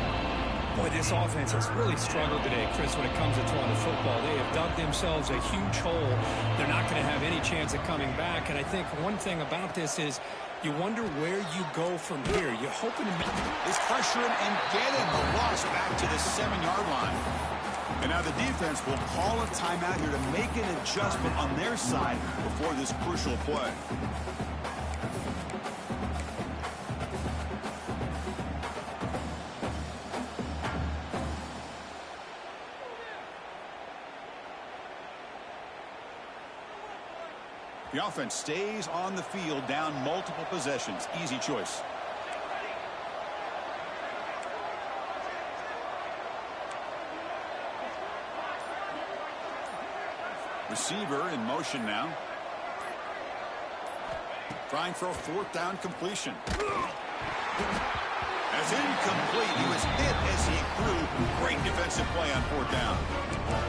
Boy, this offense has really struggled today, Chris, when it comes to throwing the football. They have dug themselves a huge hole. They're not going to have any chance of coming back. And I think one thing about this is you wonder where you go from here. You're hoping to make this pressure and get him. The loss back to the 7-yard line. And now the defense will call a timeout here to make an adjustment on their side before this crucial play. The offense stays on the field, down multiple possessions. Easy choice. Receiver in motion now. Trying for a 4th down completion. That's incomplete. He was hit as he threw. Great defensive play on 4th down.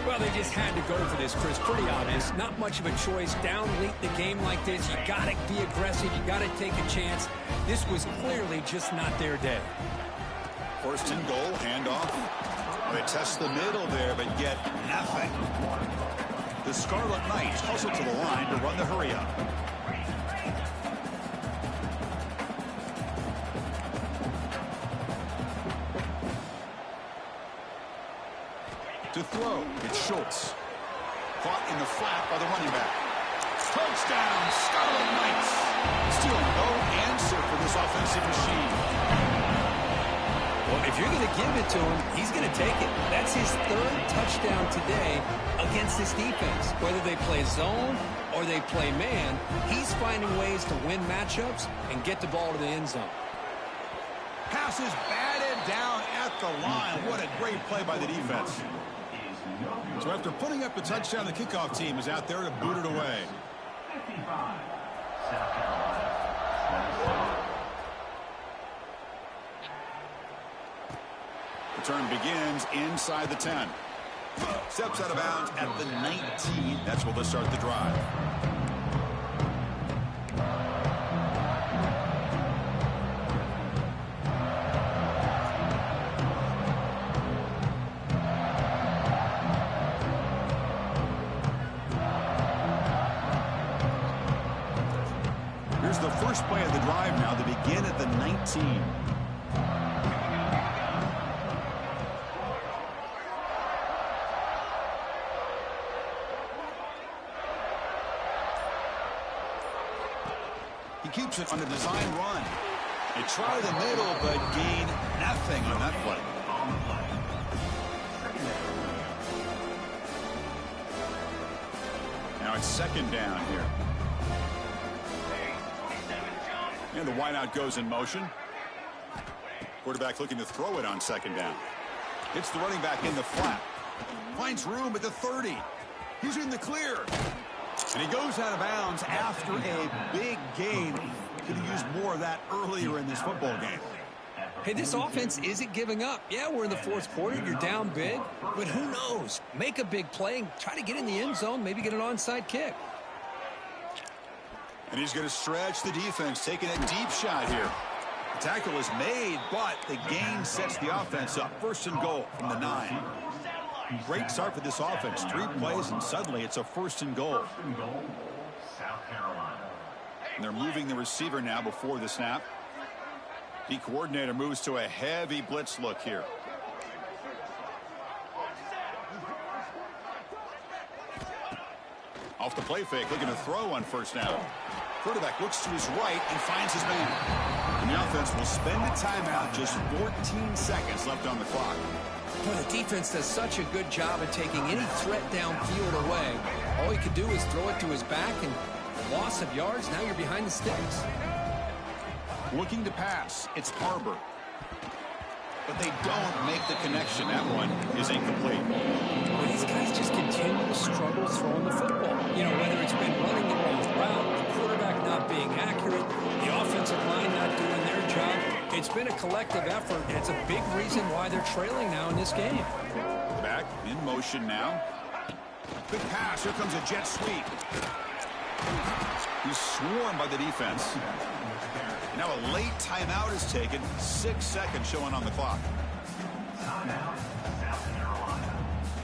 Well, they just had to go for this, Chris. Pretty obvious. Not much of a choice. Down late in the game like this, you got to be aggressive. You got to take a chance. This was clearly just not their day. 1st and goal, handoff. They test the middle there, but get nothing. The Scarlet Knights hustle to the line to run the hurry up. To throw, it's Schultz. Caught in the flat by the running back. Touchdown, Scarlet Knights. Still no answer for this offensive machine. Well, if you're going to give it to him, he's going to take it. That's his 3rd touchdown today against this defense. Whether they play zone or they play man, he's finding ways to win matchups and get the ball to the end zone. Pass is batted down at the line. What a great play by the defense. So after putting up the touchdown, the kickoff team is out there to boot it away. Return begins inside the 10. Steps out of bounds at the 19. That's where they'll start the drive. Here's the first play of the drive now. They begin at the 19. He keeps it on a design run. They try the middle, but gain nothing on that play. Now it's 2nd down here. And the wideout goes in motion. Quarterback looking to throw it on 2nd down. Hits the running back in the flat. Finds room at the 30. He's in the clear. And he goes out of bounds after a big gain. Could have used more of that earlier in this football game. Hey, this offense isn't giving up. Yeah, we're in the 4th quarter. You're down big. But who knows? Make a big play and try to get in the end zone. Maybe get an onside kick. And he's going to stretch the defense, taking a deep shot here. The tackle is made, but the gain sets the offense up. First and goal from the 9. Great start for this offense. 3 plays, and suddenly it's a first and goal. South Carolina. And they're moving the receiver now before the snap. The coordinator moves to a heavy blitz look here. Off the play fake, looking to throw on first down. Quarterback looks to his right and finds his man. And the offense will spend a timeout. Just 14 seconds left on the clock. Well, the defense does such a good job of taking any threat downfield away. All he could do is throw it to his back, and loss of yards, now you're behind the sticks. Looking to pass, it's Harbor. But they don't make the connection. That one is incomplete. Well, these guys just continue to struggle throwing the football. You know, whether it's been running the wrong route, the quarterback not being accurate, the offensive line not doing their job. It's been a collective effort, and it's a big reason why they're trailing now in this game. Back in motion now. Good pass. Here comes a jet sweep. He's swarmed by the defense. Now a late timeout is taken. 6 seconds showing on the clock. Timeout, South Carolina.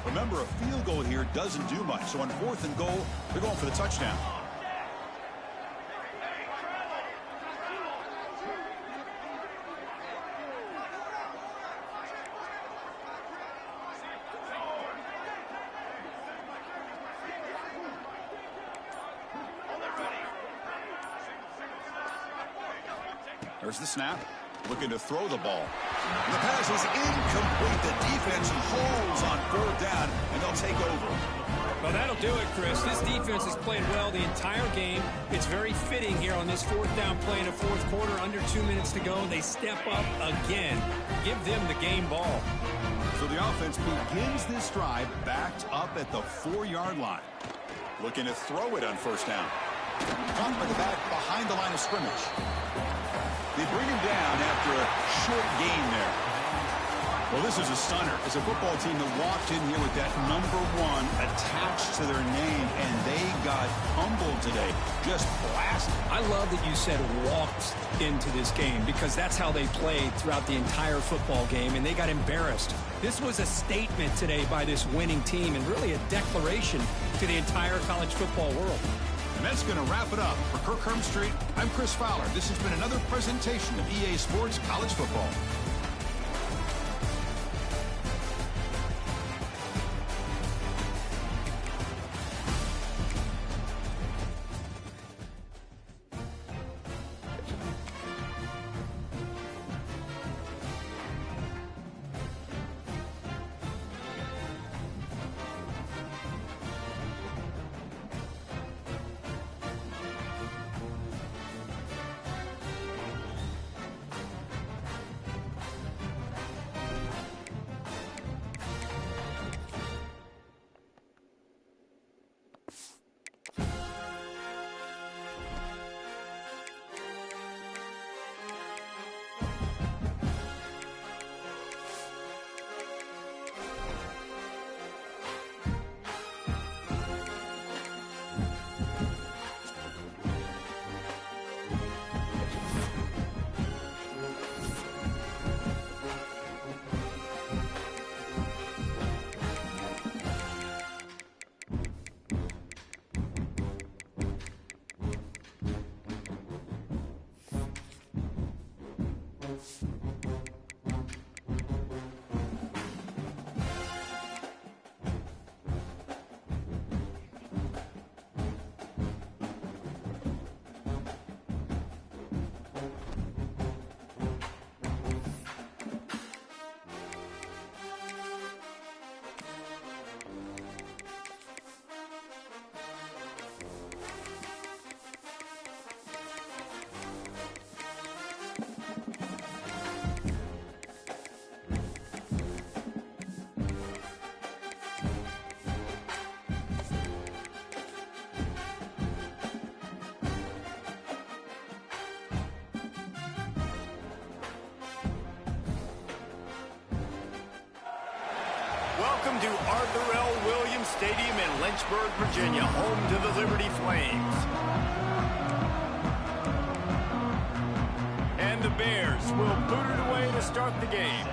Remember, a field goal here doesn't do much. So on 4th and goal, they're going for the touchdown. There's the snap. Looking to throw the ball. The pass is incomplete. The defense holds on 4th down, and they'll take over. Well, that'll do it, Chris. This defense has played well the entire game. It's very fitting here on this 4th down play in the 4th quarter. Under 2 minutes to go. They step up again. Give them the game ball. So the offense begins this drive backed up at the 4-yard line. Looking to throw it on first down. Caught by the back behind the line of scrimmage. They bring him down after a short gain there. Well, this is a stunner. It's a football team that walked in here with that number 1 attached to their name, and they got humbled today. Just blasted. I love that you said walked into this game, because that's how they played throughout the entire football game, and they got embarrassed. This was a statement today by this winning team, and really a declaration to the entire college football world. And that's going to wrap it up. For Kirk Hermstreet, I'm Chris Fowler. This has been another presentation of EA Sports College Football. Welcome to Arthur L. Williams Stadium in Lynchburg, Virginia, home to the Liberty Flames. Bears will boot it away to start the game.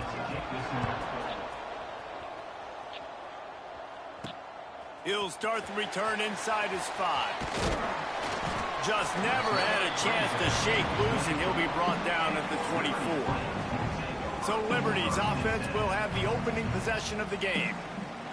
He'll start the return inside his 5. Just never had a chance to shake loose, and he'll be brought down at the 24. So Liberty's offense will have the opening possession of the game.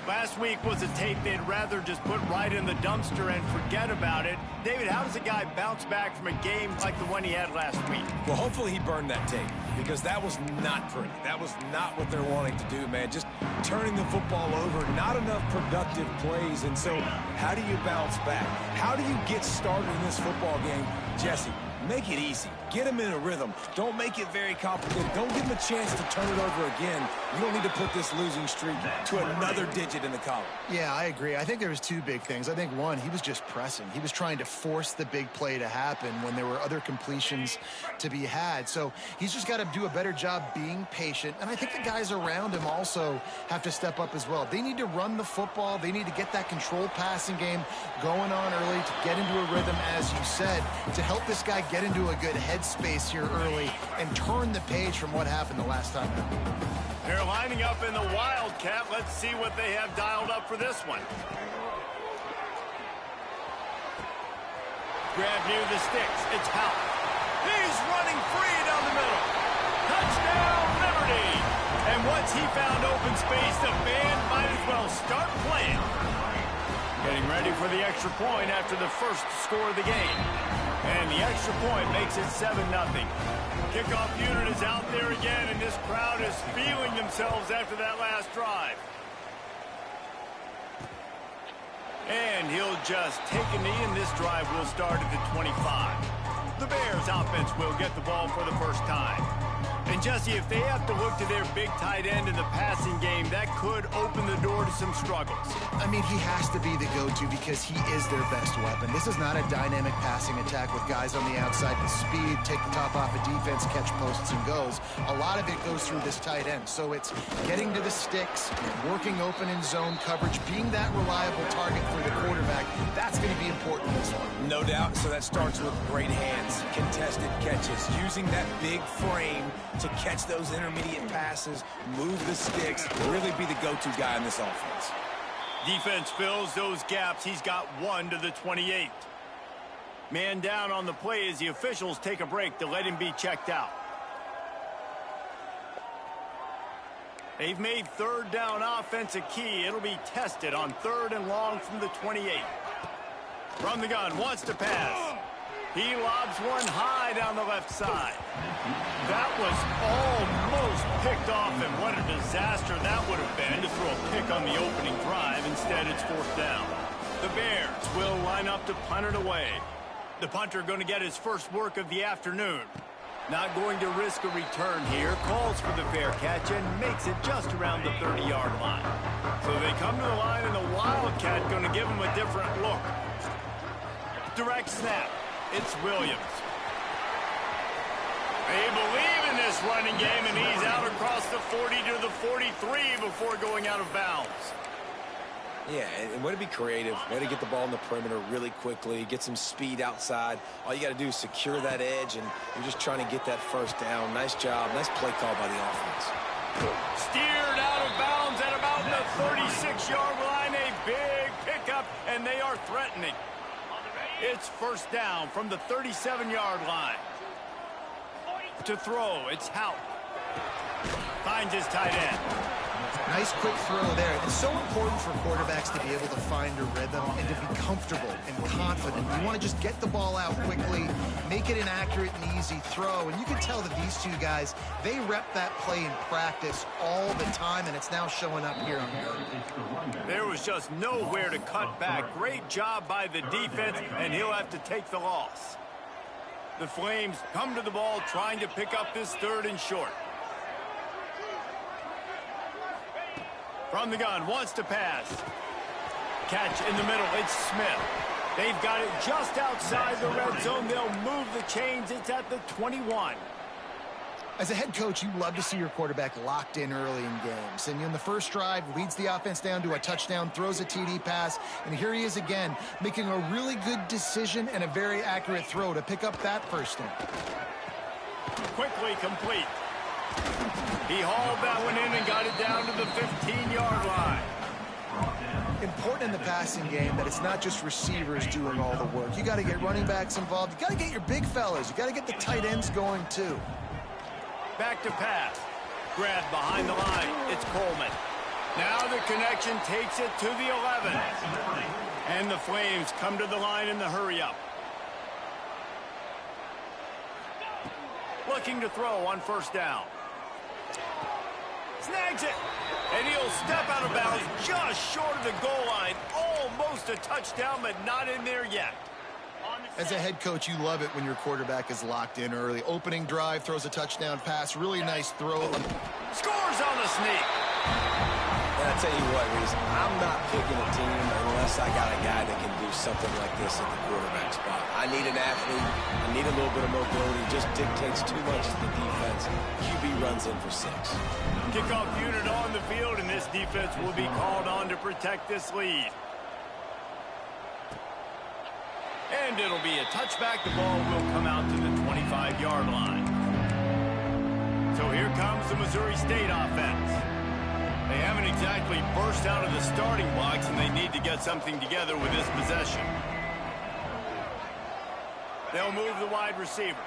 Last week was a tape they'd rather just put right in the dumpster and forget about it. David, how does a guy bounce back from a game like the one he had last week? Well, hopefully he burned that tape, because that was not pretty. That was not what they're wanting to do, man. Just turning the football over, not enough productive plays. And so how do you bounce back? How do you get started in this football game? Jesse, make it easy. Get him in a rhythm. Don't make it very complicated. Don't give him a chance to turn it over again. You don't need to put this losing streak to another digit in the column. Yeah, I agree. I think there was two big things. I think, one, he was just pressing. He was trying to force the big play to happen when there were other completions to be had. So he's just got to do a better job being patient. And I think the guys around him also have to step up as well. They need to run the football. They need to get that controlled passing game going on early to get into a rhythm, as you said, to help this guy get into a good headspace here early and turn the page from what happened the last time. They're lining up in the Wildcat. Let's see what they have dialed up for this one. Grab near the sticks. It's Howell. He's running free down the middle. Touchdown, Liberty! And once he found open space, the band might as well start playing. Getting ready for the extra point after the first score of the game. And the extra point makes it 7-0. Kickoff unit is out there again, and this crowd is feeling themselves after that last drive. And he'll just take a knee, and this drive will start at the 25. The Bears offense will get the ball for the first time. And Jesse, if they have to look to their big tight end in the passing game, that could open the door to some struggles. I mean, he has to be the go-to because he is their best weapon. This is not a dynamic passing attack with guys on the outside with speed, take the top off a defense, catch posts and goes. A lot of it goes through this tight end. So it's getting to the sticks, working open in zone coverage, being that reliable target for the quarterback. That's going to be important in this one. No doubt. So that starts with great hands, contested catches, using that big frame to catch those intermediate passes, move the sticks, really be the go-to guy in this offense. Defense fills those gaps. He's got 1 to the 28. Man down on the play as the officials take a break to let him be checked out. They've made third down offense a key. It'll be tested on 3rd and long from the 28. From the gun, wants to pass. He lobs one high down the left side. That was almost picked off, and what a disaster that would have been to throw a pick on the opening drive. Instead, it's 4th down. The Bears will line up to punt it away. The punter going to get his first work of the afternoon. Not going to risk a return here. Calls for the fair catch and makes it just around the 30-yard line. So they come to the line, and the Wildcat going to give him a different look. Direct snap. It's Williams. They believe in this running game, and he's out across the 40 to the 43 before going out of bounds. Yeah, and way to be creative, way to get the ball in the perimeter really quickly, get some speed outside. All you got to do is secure that edge, and you're just trying to get that first down. Nice job. Nice play call by the offense. Steered out of bounds at about the 36-yard line. A big pickup, and they are threatening. It's 1st down from the 37-yard line. To throw, it's Houck. Finds his tight end. Nice quick throw there. It's so important for quarterbacks to be able to find a rhythm and to be comfortable and confident. You want to just get the ball out quickly, make it an accurate and easy throw. And you can tell that these two guys, they rep that play in practice all the time, and it's now showing up here on the field. There was just nowhere to cut back. Great job by the defense, and he'll have to take the loss. The Flames come to the ball trying to pick up this 3rd and short. From the gun, wants to pass. Catch in the middle, it's Smith. They've got it just outside the red zone. They'll move the chains. It's at the 21. As a head coach, you love to see your quarterback locked in early in games. And in the first drive, leads the offense down to a touchdown, throws a TD pass, and here he is again, making a really good decision and a very accurate throw to pick up that first down. Quickly complete. He hauled that one in and got it down to the 15-yard line. Important in the passing game that it's not just receivers doing all the work. You got to get running backs involved. You got to get your big fellas. You got to get the tight ends going too. Back to pass. Grabbed behind the line. It's Coleman. Now the connection takes it to the 11. And the Flames come to the line in the hurry-up. Looking to throw on first down. Snags it. And he'll step out of bounds just short of the goal line. Almost a touchdown, but not in there yet. As a head coach, you love it when your quarterback is locked in early. Opening drive, throws a touchdown pass. Really nice throw. Scores on the sneak. And I tell you what, Reese, I'm not picking a team unless I got a guy that can do something like this at the quarterback spot. I need an athlete. I need a little bit of mobility. Just dictates too much to the defense. QB runs in for 6. Kickoff unit on the field, and this defense will be called on to protect this lead. And it'll be a touchback. The ball will come out to the 25-yard line. So here comes the Missouri State offense. They haven't exactly burst out of the starting blocks, and they need to get something together with this possession. They'll move the wide receiver.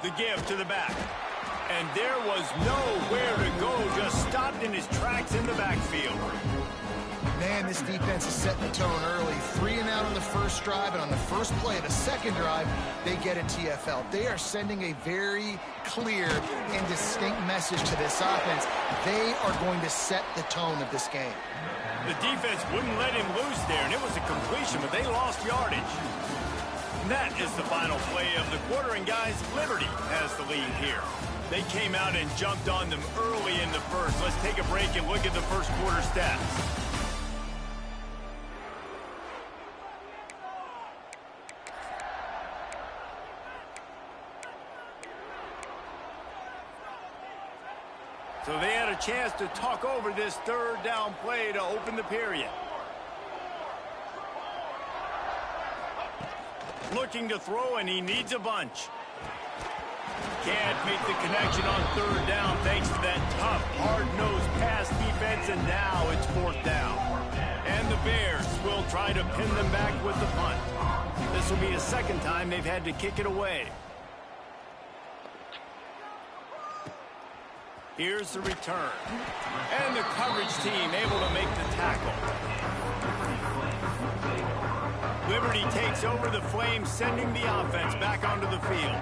The give to the back. And there was nowhere to go, just stopped in his tracks in the backfield. Man, this defense is setting the tone early. 3 and out on the first drive, and on the first play of the second drive, they get a TFL. They are sending a very clear and distinct message to this offense. They are going to set the tone of this game. The defense wouldn't let him loose there, and it was a completion, but they lost yardage. And that is the final play of the quarter, and guys, Liberty has the lead here. They came out and jumped on them early in the first. Let's take a break and look at the first quarter stats. So they had a chance to talk over this third down play to open the period. Looking to throw, and he needs a bunch. Can't make the connection on third down thanks to that tough, hard-nosed pass defense, and now it's fourth down. And the Bears will try to pin them back with the punt. This will be the second time they've had to kick it away. Here's the return. And the coverage team able to make the tackle. Liberty takes over the Flames, sending the offense back onto the field.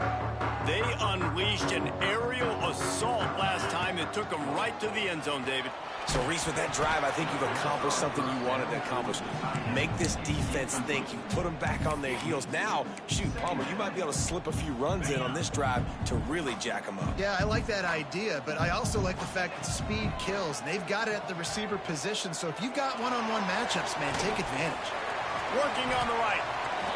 They unleashed an aerial assault last time that took them right to the end zone, David. So, Reese, with that drive, I think you've accomplished something you wanted to accomplish. Make this defense think. You put them back on their heels. Now, shoot, Palmer, you might be able to slip a few runs in on this drive to really jack them up. Yeah, I like that idea, but I also like the fact that speed kills. And they've got it at the receiver position, so if you've got one-on-one matchups, man, take advantage. Working on the right.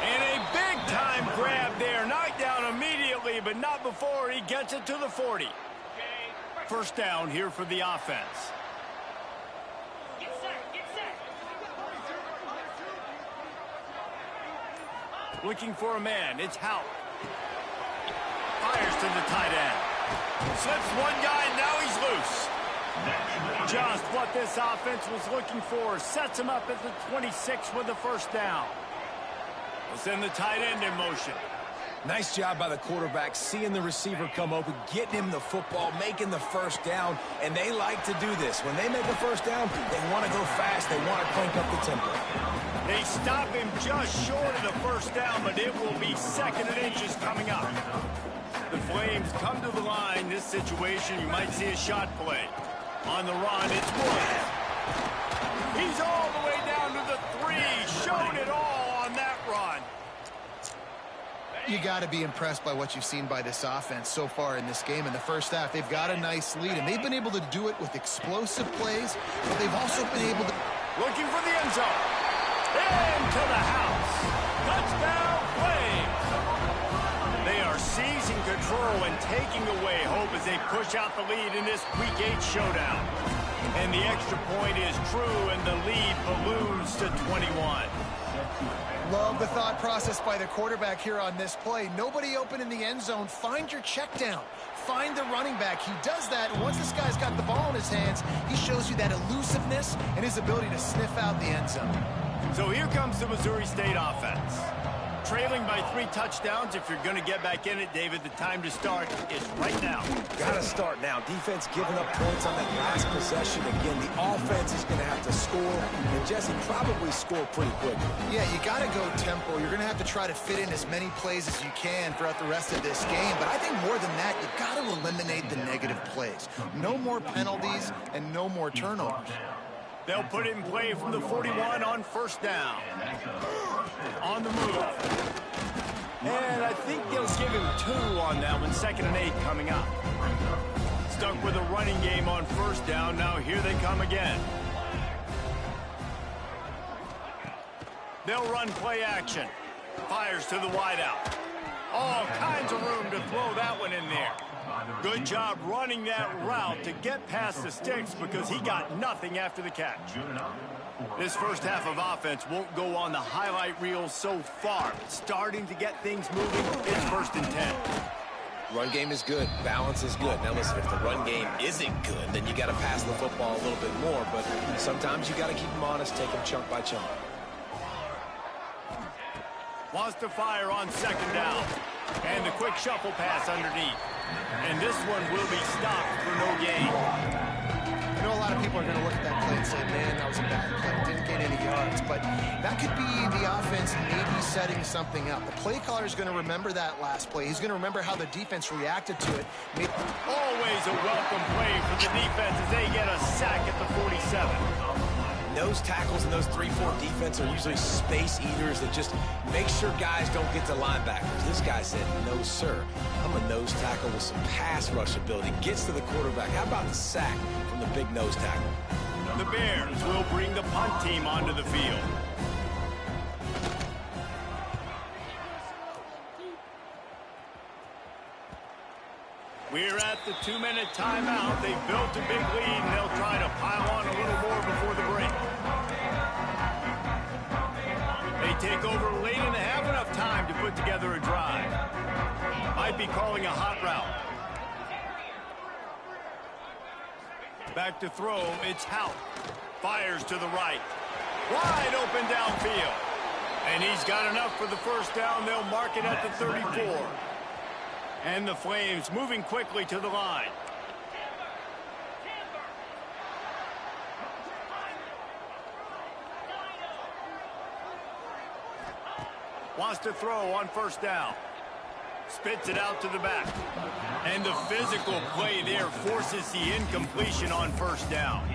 And a big-time grab there. Knocked down immediately, but not before he gets it to the 40. First down here for the offense. Looking for a man. It's Howe. Fires to the tight end. Slips one guy, and now he's loose. Just what this offense was looking for. Sets him up at the 26 with the first down. We'll send the tight end in motion. Nice job by the quarterback, seeing the receiver come open, getting him the football, making the first down, and they like to do this. When they make a first down, they want to go fast. They want to crank up the tempo. They stop him just short of the first down, but it will be second and inches coming up. The Flames come to the line. This situation, you might see a shot play. On the run, it's Wood. He's all the way down to the 3. Showed it all on that run. You got to be impressed by what you've seen by this offense so far in this game. In the first half, they've got a nice lead, and they've been able to do it with explosive plays, but they've also been able to... Looking for the end zone. Into the house. Touchdown, Flames. They are seizing control and taking away hope as they push out the lead in this Week 8 showdown. And the extra point is true, and the lead balloons to 21. Love the thought process by the quarterback here on this play. Nobody open in the end zone. Find your check down. Find the running back. He does that, and once this guy's got the ball in his hands, he shows you that elusiveness and his ability to sniff out the end zone. So here comes the Missouri State offense. Trailing by 3 touchdowns. If you're going to get back in it, David, the time to start is right now. Got to start now. Defense giving up points on that last possession. Again, the offense is going to have to score, and Jesse probably score pretty quick. Yeah, you got to go tempo. You're going to have to try to fit in as many plays as you can throughout the rest of this game. But I think more than that, you got to eliminate the negative plays. No more penalties and no more turnovers. They'll put it in play from the 41 on first down. On the move. And I think they'll give him 2 on that one. 2nd and 8 coming up. Stuck with a running game on first down. Now here they come again. They'll run play action. Fires to the wideout. All kinds of room to throw that one in there. Good job running that route to get past the sticks because he got nothing after the catch. This first half of offense won't go on the highlight reel so far. But starting to get things moving, it's 1st and 10. Run game is good. Balance is good. Now listen, if the run game isn't good, then you got to pass the football a little bit more. But sometimes you got to keep them honest, take them chunk by chunk. Wants to fire on 2nd down. And the quick shuffle pass underneath. And this one will be stopped for no gain. I know a lot of people are going to look at that play and say, man, that was a bad play. Didn't gain any yards. But that could be the offense maybe setting something up. The play caller is going to remember that last play. He's going to remember how the defense reacted to it. Always a welcome play for the defense as they get a sack at the 47. Nose tackles and those 3-4 defense are usually space eaters that just make sure guys don't get to linebackers. This guy said, no, sir. I'm a nose tackle with some pass rush ability. Gets to the quarterback. How about the sack from the big nose tackle? The Bears will bring the punt team onto the field. We're at the 2-minute timeout. They've built a big lead, and they'll try to pile on a little more before the break. They take over late in the half, enough time to put together a drive. Might be calling a hot route. Back to throw, it's Hout. Fires to the right. Wide open downfield. And he's got enough for the first down. They'll mark it at the 34. And the Flames moving quickly to the line. Wants to throw on first down. Spits it out to the back. And the physical play there forces the incompletion on first down.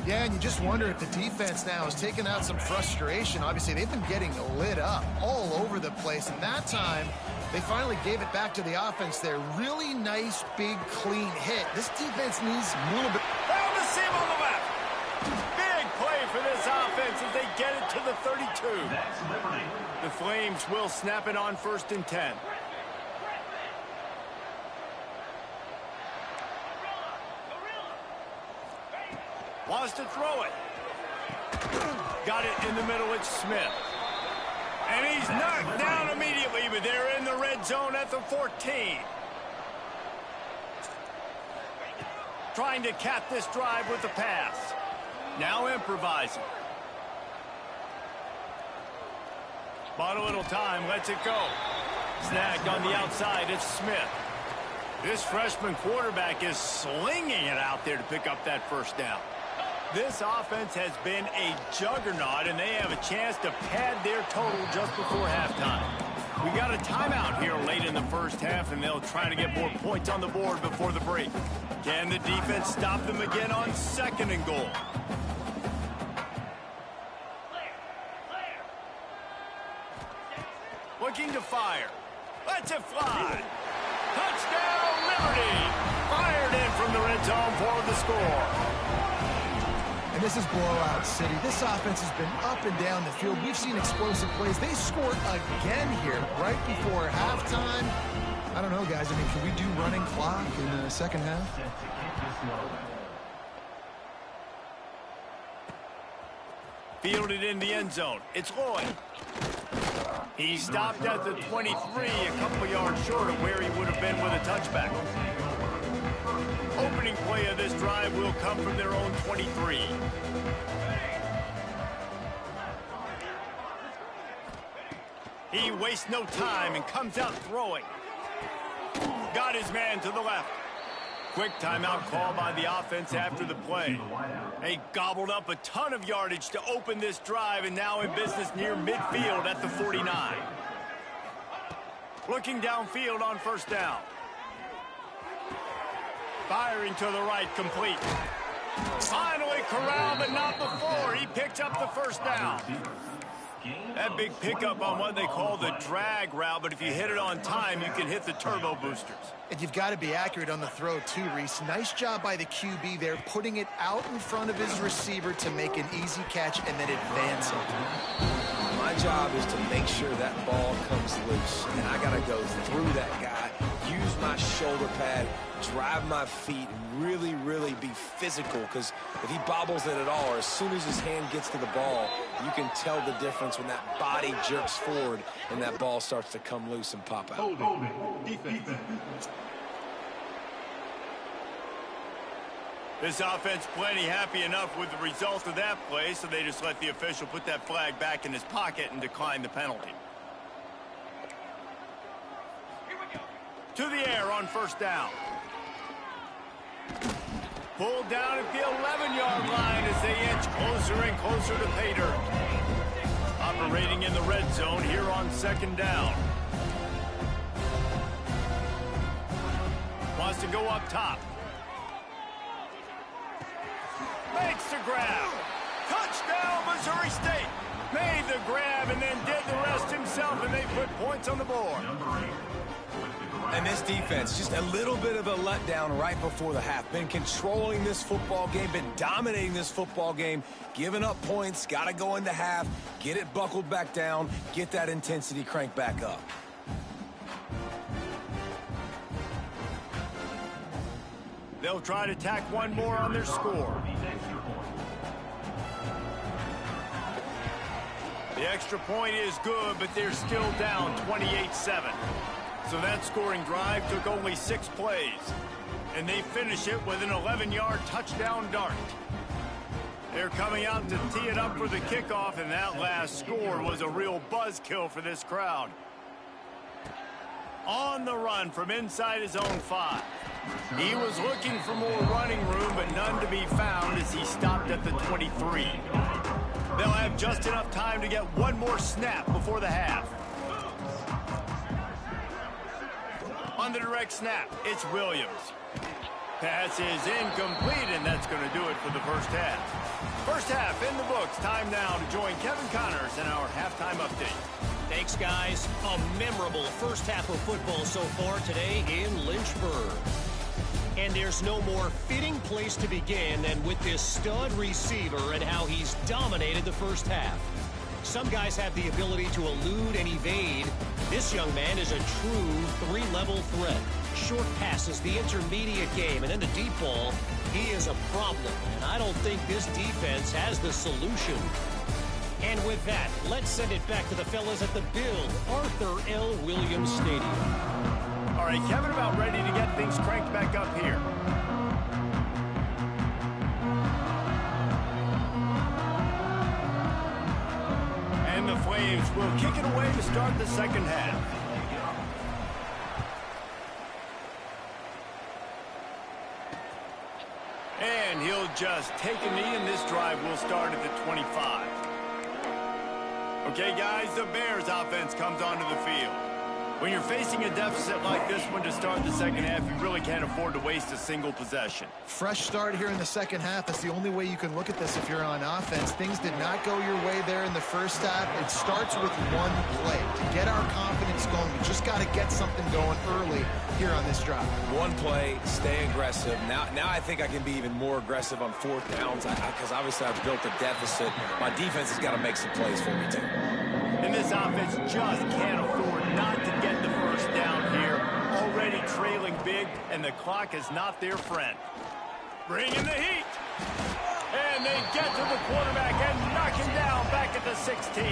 Yeah, and you just wonder if the defense now has taken out some frustration. Obviously, they've been getting lit up all over the place. And that time, they finally gave it back to the offense there. Really nice, big, clean hit. This defense needs a little bit. Found the seam on the left. Big play for this offense as they get it to the 32. The Flames will snap it on 1st and 10. Wants to throw it. Got it in the middle. It's Smith. And he's knocked down immediately, but they're in the red zone at the 14. Trying to cap this drive with the pass. Now improvising. Bought a little time, lets it go. Snagged on the outside, it's Smith. This freshman quarterback is slinging it out there to pick up that first down. This offense has been a juggernaut, and they have a chance to pad their total just before halftime. We got a timeout here late in the first half, and they'll try to get more points on the board before the break. Can the defense stop them again on 2nd and goal? Looking to fire. Lets it fly. Touchdown, Liberty! Fired in from the red zone for the score. And this is blowout city. This offense has been up and down the field. We've seen explosive plays. They scored again here right before halftime. I don't know, guys. I mean, can we do running clock in the second half? Fielded in the end zone. It's Lloyd. He stopped at the 23, a couple yards short of where he would have been with a touchback. Opening play of this drive will come from their own 23. He wastes no time and comes out throwing. Got his man to the left. Quick timeout call by the offense after the play. They gobbled up a ton of yardage to open this drive and now in business near midfield at the 49. Looking downfield on first down. Firing to the right, complete. Finally corralled, but not before. He picked up the first down. That big pickup on what they call the drag route, but if you hit it on time, you can hit the turbo boosters. And you've got to be accurate on the throw too, Reese. Nice job by the QB there, putting it out in front of his receiver to make an easy catch and then advance it. My job is to make sure that ball comes loose, and I got to go through that guy, use my shoulder pad, drive my feet, and really, really be physical, because if he bobbles it at all, or as soon as his hand gets to the ball, you can tell the difference when that body jerks forward and that ball starts to come loose and pop out. This offense plenty happy enough with the result of that play, so they just let the official put that flag back in his pocket and decline the penalty. To the air on first down. Pulled down at the 11-yard line as they inch closer and closer to pay dirt. Operating in the red zone here on second down. Wants to go up top. Makes the grab. Touchdown, Missouri State. Made the grab and then did the rest himself, and they put points on the board. And this defense, just a little bit of a letdown right before the half. Been controlling this football game, been dominating this football game, giving up points, got to go into half, get it buckled back down, get that intensity cranked back up. They'll try to tack one more on their score. The extra point is good, but they're still down 28-7. So that scoring drive took only 6 plays. And they finish it with an 11-yard touchdown dart. They're coming out to tee it up for the kickoff, and that last score was a real buzzkill for this crowd. On the run from inside his own 5. He was looking for more running room, but none to be found as he stopped at the 23. They'll have just enough time to get one more snap before the half. On the direct snap, it's Williams. Pass is incomplete, and that's going to do it for the first half. First half in the books. Time now to join Kevin Connors in our halftime update. Thanks, guys. A memorable first half of football so far today in Lynchburg. And there's no more fitting place to begin than with this stud receiver and how he's dominated the first half. Some guys have the ability to elude and evade. This young man is a true 3-level threat. Short passes, the intermediate game, and in the deep ball, he is a problem. And I don't think this defense has the solution. And with that, let's send it back to the fellas at the Bill Arthur L. Williams Stadium. All right, Kevin, about ready to get things cranked back up here. And the Flames will kick it away to start the second half. And he'll just take a knee, and this drive will start at the 25. Okay, guys, the Bears offense comes onto the field. When you're facing a deficit like this one to start the second half, you really can't afford to waste a single possession. Fresh start here in the second half. That's the only way you can look at this if you're on offense. Things did not go your way there in the first half. It starts with one play. To get our confidence going, we just got to get something going early here on this drive. One play, stay aggressive. Now I think I can be even more aggressive on fourth downs because obviously I've built a deficit. My defense has got to make some plays for me too. And this offense just can't afford not to get the first down here. Already trailing big, and the clock is not their friend. Bringing the heat. And they get to the quarterback and knock him down back at the 16.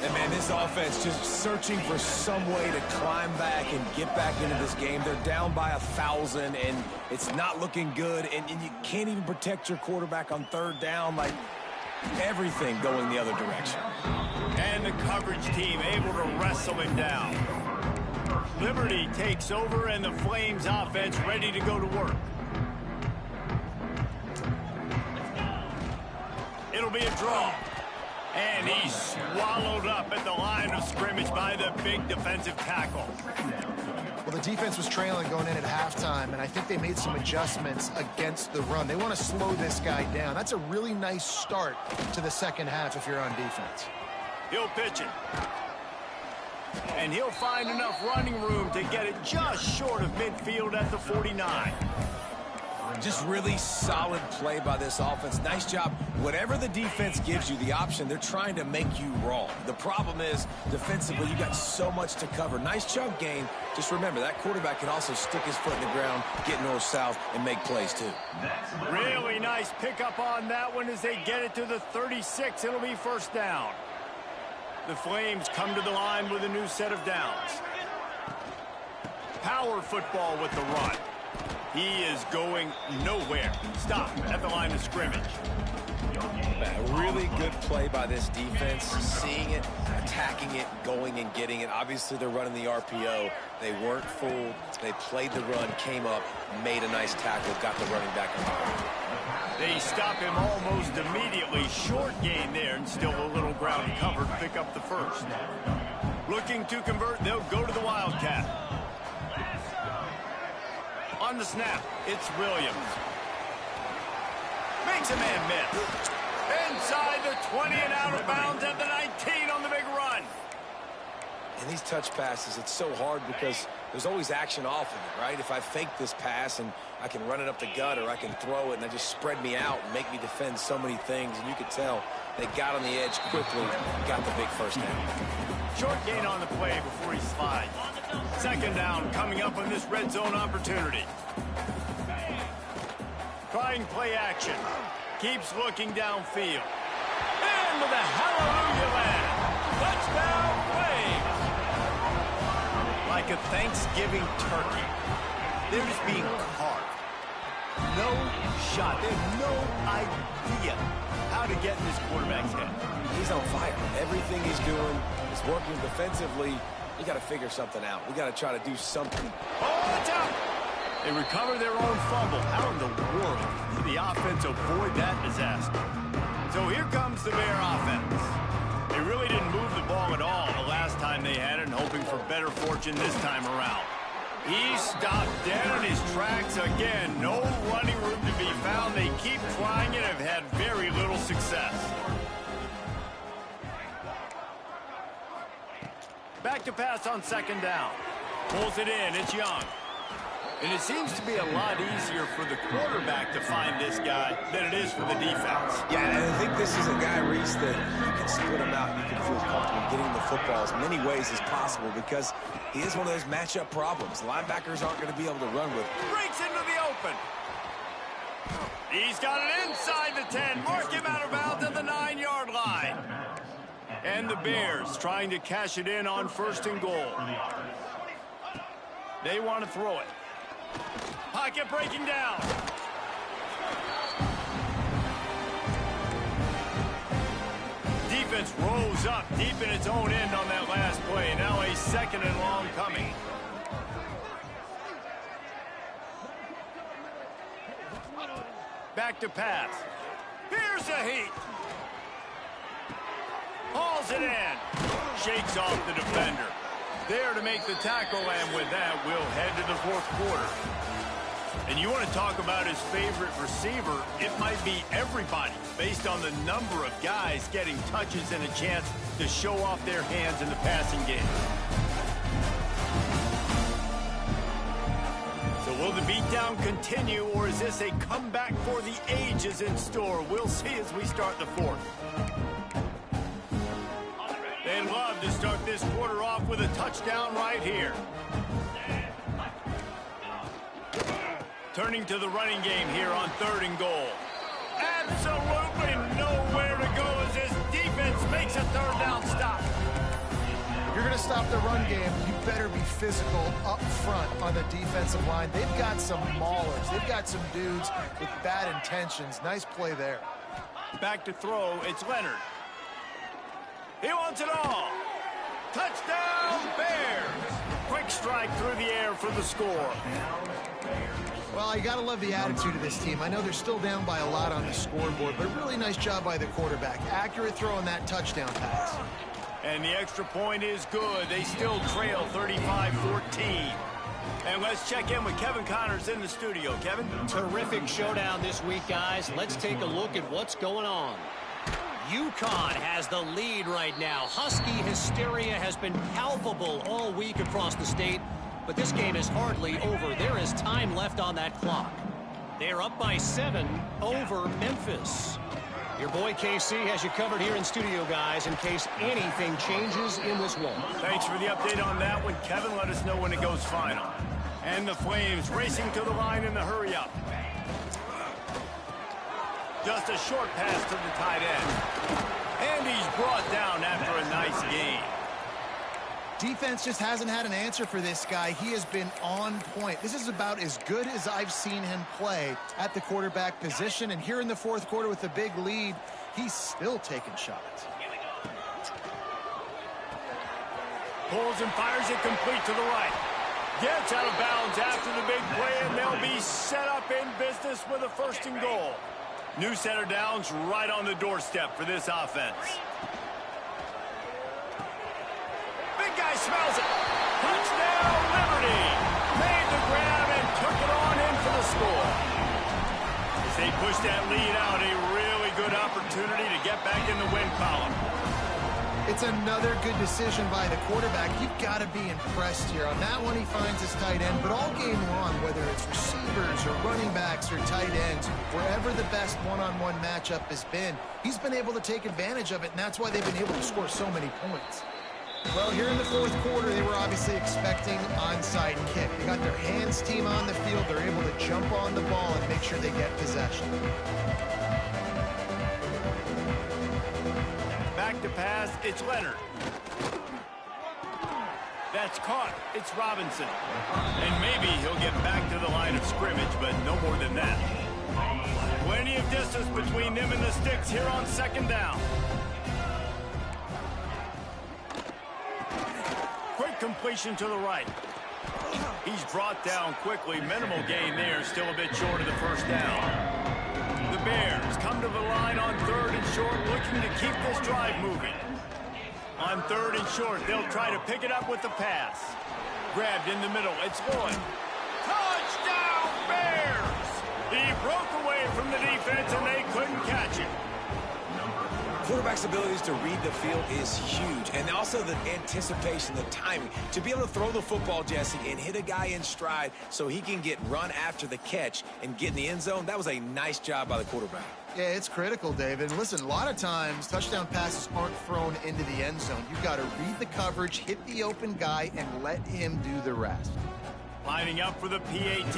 And, man, this offense just searching for some way to climb back and get back into this game. They're down by 1,000, and it's not looking good. And you can't even protect your quarterback on third down. Like, everything going the other direction. And the coverage team able to wrestle him down. Liberty takes over, and the Flames offense ready to go to work. It'll be a draw. And he's swallowed up at the line of scrimmage by the big defensive tackle. Well, the defense was trailing going in at halftime, and I think they made some adjustments against the run. They want to slow this guy down. That's a really nice start to the second half if you're on defense. He'll pitch it. And he'll find enough running room to get it just short of midfield at the 49. Just really solid play by this offense. Nice job. Whatever the defense gives you the option, they're trying to make you wrong. The problem is, defensively, you got so much to cover. Nice chunk gain. Just remember, that quarterback can also stick his foot in the ground, get north-south, and make plays, too. Really nice pickup on that one as they get it to the 36. It'll be first down. The Flames come to the line with a new set of downs. Power football with the run. He is going nowhere. Stop at the line of scrimmage. A really good play by this defense. Seeing it, attacking it, going and getting it. Obviously, they're running the RPO. They weren't fooled. They played the run, came up, made a nice tackle, got the running back on the ground. They stop him almost immediately. Short gain there, and still a little ground covered. Pick up the first. Looking to convert, they'll go to the Wildcat. On the snap, it's Williams. Makes a man miss. Inside the 20 and out of bounds at the 19 on the big run. And these touch passes, it's so hard because there's always action off of it, right? If I fake this pass and I can run it up the gut or I can throw it and they just spread me out and make me defend so many things. And you could tell they got on the edge quickly, got the big first down. Short gain on the play before he slides. Second down coming up on this red zone opportunity. Trying play action. Keeps looking downfield. And with a hallelujah land. Touchdown Flames. Like a Thanksgiving turkey. They're just being carved. No shot. They have no idea how to get in this quarterback's head. He's on fire. Everything he's doing is working defensively. You got to figure something out. We got to try to do something. Oh, it's out. They recover their own fumble. How in the world did the offense avoid that disaster? So here comes the Bear offense. They really didn't move the ball at all the last time they had it, and hoping for better fortune this time around. He stopped dead in his tracks again. No running room to be found. They keep trying it and have had very little success. Back to pass on second down. Pulls it in. It's Young. And it seems to be a lot easier for the quarterback to find this guy than it is for the defense. Yeah, and I think this is a guy, Reese, that you can split him out and you can feel comfortable getting the football as many ways as possible because he is one of those matchup problems. Linebackers aren't going to be able to run with him. Breaks into the open. He's got it inside the 10. Mark him out of bounds at the 9-yard line. And the Bears trying to cash it in on first and goal. They want to throw it. Pocket breaking down. Defense rose up deep in its own end on that last play. Now a second and long coming. Back to pass. Here's the heat. Hauls it in. Shakes off the defender. There to make the tackle, and with that, we'll head to the fourth quarter. And you want to talk about his favorite receiver, it might be everybody, based on the number of guys getting touches and a chance to show off their hands in the passing game. So will the beatdown continue, or is this a comeback for the ages in store? We'll see as we start the fourth. They'd love to start this quarter off with a touchdown right here. Turning to the running game here on third and goal. Absolutely nowhere to go as this defense makes a third down stop. stop the run game, you better be physical up front on the defensive line. They've got some maulers. They've got some dudes with bad intentions. Nice play there. Back to throw, it's Leonard. He wants it all. Touchdown, Bears! Quick strike through the air for the score. Well, you got to love the attitude of this team. I know they're still down by a lot on the scoreboard, but a really nice job by the quarterback. Accurate throw on that touchdown pass. And the extra point is good. They still trail 35-14. And let's check in with Kevin Connors in the studio. Kevin? Terrific showdown this week, guys. Let's take a look at what's going on. UConn has the lead right now. Husky hysteria has been palpable all week across the state, but this game is hardly over. There is time left on that clock. They're up by 7 over Memphis. Your boy KC has you covered here in studio, guys, in case anything changes in this one. Thanks for the update on that one, Kevin. Let us know when it goes final. And the Flames racing to the line in the hurry-up. Just a short pass to the tight end. And he's brought down after a nice gain. Defense just hasn't had an answer for this guy. He has been on point. This is about as good as I've seen him play at the quarterback position. And here in the fourth quarter with a big lead, he's still taking shots. Pulls and fires it complete to the right. Gets out of bounds after the big play, and they'll be set up in business with a 1st and goal. New center downs right on the doorstep for this offense. Big guy smells it. Touchdown, Liberty. Made the grab and took it on in for the score. As they push that lead out, a really good opportunity to get back in the win column. It's another good decision by the quarterback. You've got to be impressed here. On that one, he finds his tight end, but all game long, whether it's receivers or running backs or tight ends, wherever the best one-on-one matchup has been, he's been able to take advantage of it, and that's why they've been able to score so many points. Well, here in the fourth quarter, they were obviously expecting onside kick. They got their hands team on the field. They're able to jump on the ball and make sure they get possession. Back to pass, it's Leonard. That's caught, it's Robinson. And maybe he'll get back to the line of scrimmage, but no more than that. Plenty of distance between them and the sticks here on 2nd down. Quick completion to the right. He's brought down quickly. Minimal gain there, still a bit short of the 1st down. The Bears come to the line on 3rd and short, looking to keep this drive moving. On 3rd and short, they'll try to pick it up with the pass. Grabbed in the middle, it's Lloyd. Touchdown, Bears! He broke away from the defense, and they couldn't catch him. Quarterback's abilities to read the field is huge, and also the anticipation, the timing. To be able to throw the football, Jesse, and hit a guy in stride so he can get run after the catch and get in the end zone, that was a nice job by the quarterback. Yeah, it's critical, David. Listen, a lot of times, touchdown passes aren't thrown into the end zone. You've got to read the coverage, hit the open guy, and let him do the rest. Lining up for the PAT.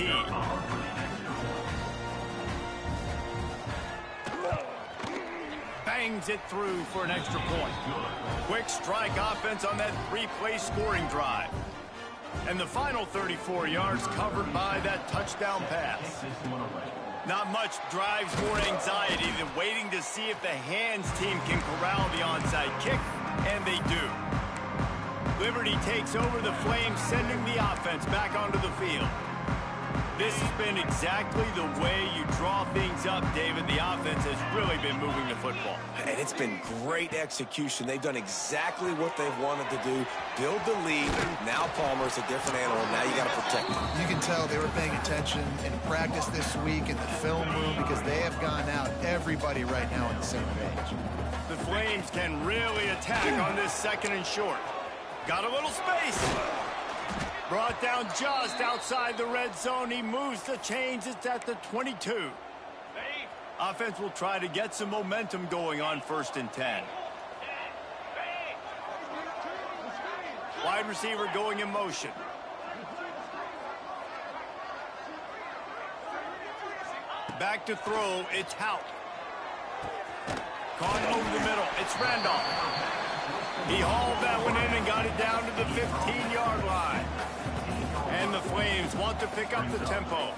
Bangs it through for an extra point. Quick strike offense on that 3-play scoring drive. And the final 34 yards covered by that touchdown pass. Not much drives more anxiety than waiting to see if the hands team can corral the onside kick, and they do. Liberty takes over the Flames, sending the offense back onto the field. This has been exactly the way you draw things up, David. The offense has really been moving the football. And it's been great execution. They've done exactly what they've wanted to do. Build the lead. Now Palmer's a different animal. Now you got to protect him. You can tell they were paying attention in practice this week in the film room because they have gone out, everybody right now on the same page. The Flames can really attack on this 2nd and short. Got a little space. Brought down just outside the red zone. He moves the chains. It's at the 22. Offense will try to get some momentum going on 1st and 10. Wide receiver going in motion. Back to throw. It's Hout. Caught over the middle. It's Randolph. He hauled that one in and got it down to the 15-yard line. And the Flames want to pick up the tempo.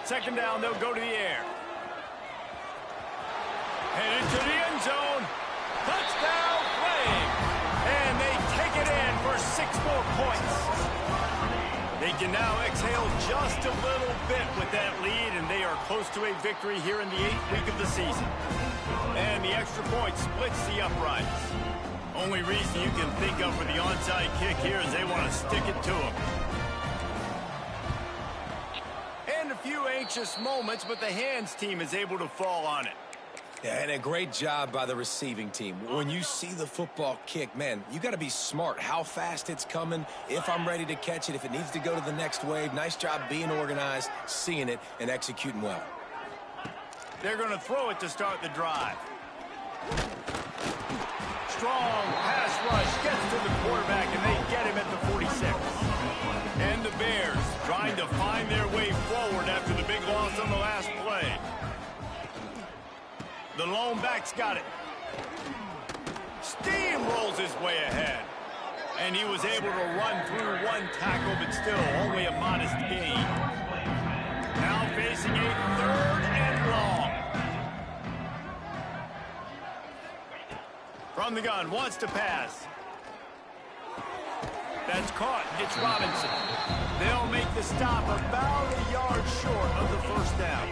Second down, they'll go to the air. Headed to the end zone. Touchdown, Flames. And they take it in for 6 more points. They can now exhale just a little bit with that lead, and they are close to a victory here in the 8th week of the season. And the extra point splits the uprights. Only reason you can think of for the onside kick here is they want to stick it to him. And a few anxious moments, but the hands team is able to fall on it. Yeah, and a great job by the receiving team. When you see the football kick, man, you got to be smart how fast it's coming, if I'm ready to catch it, if it needs to go to the next wave. Nice job being organized, seeing it, and executing well. They're going to throw it to start the drive. Strong pass rush gets to the quarterback, and they get him at the 46. And the Bears trying to find their way forward after the big loss on the last play. The lone back's got it. Steamrolls his way ahead. And he was able to run through one tackle, but still only a modest gain. Now facing a 3rd and long. From the gun, wants to pass. That's caught. It's Robinson. They'll make the stop about a yard short of the first down.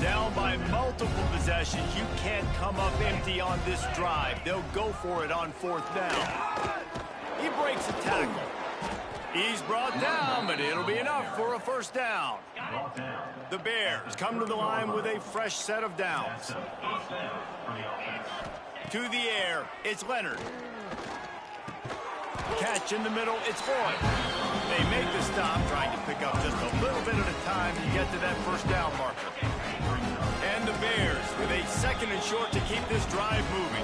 Down by multiple possessions, you can't come up empty on this drive. They'll go for it on 4th down. He breaks a tackle. He's brought down, but it'll be enough for a first down. The Bears come to the line with a fresh set of downs. To the air, it's Leonard. Catch in the middle, it's Boyd. They make the stop, trying to pick up just a little bit at a time to get to that first down marker. And the Bears with a 2nd and short to keep this drive moving.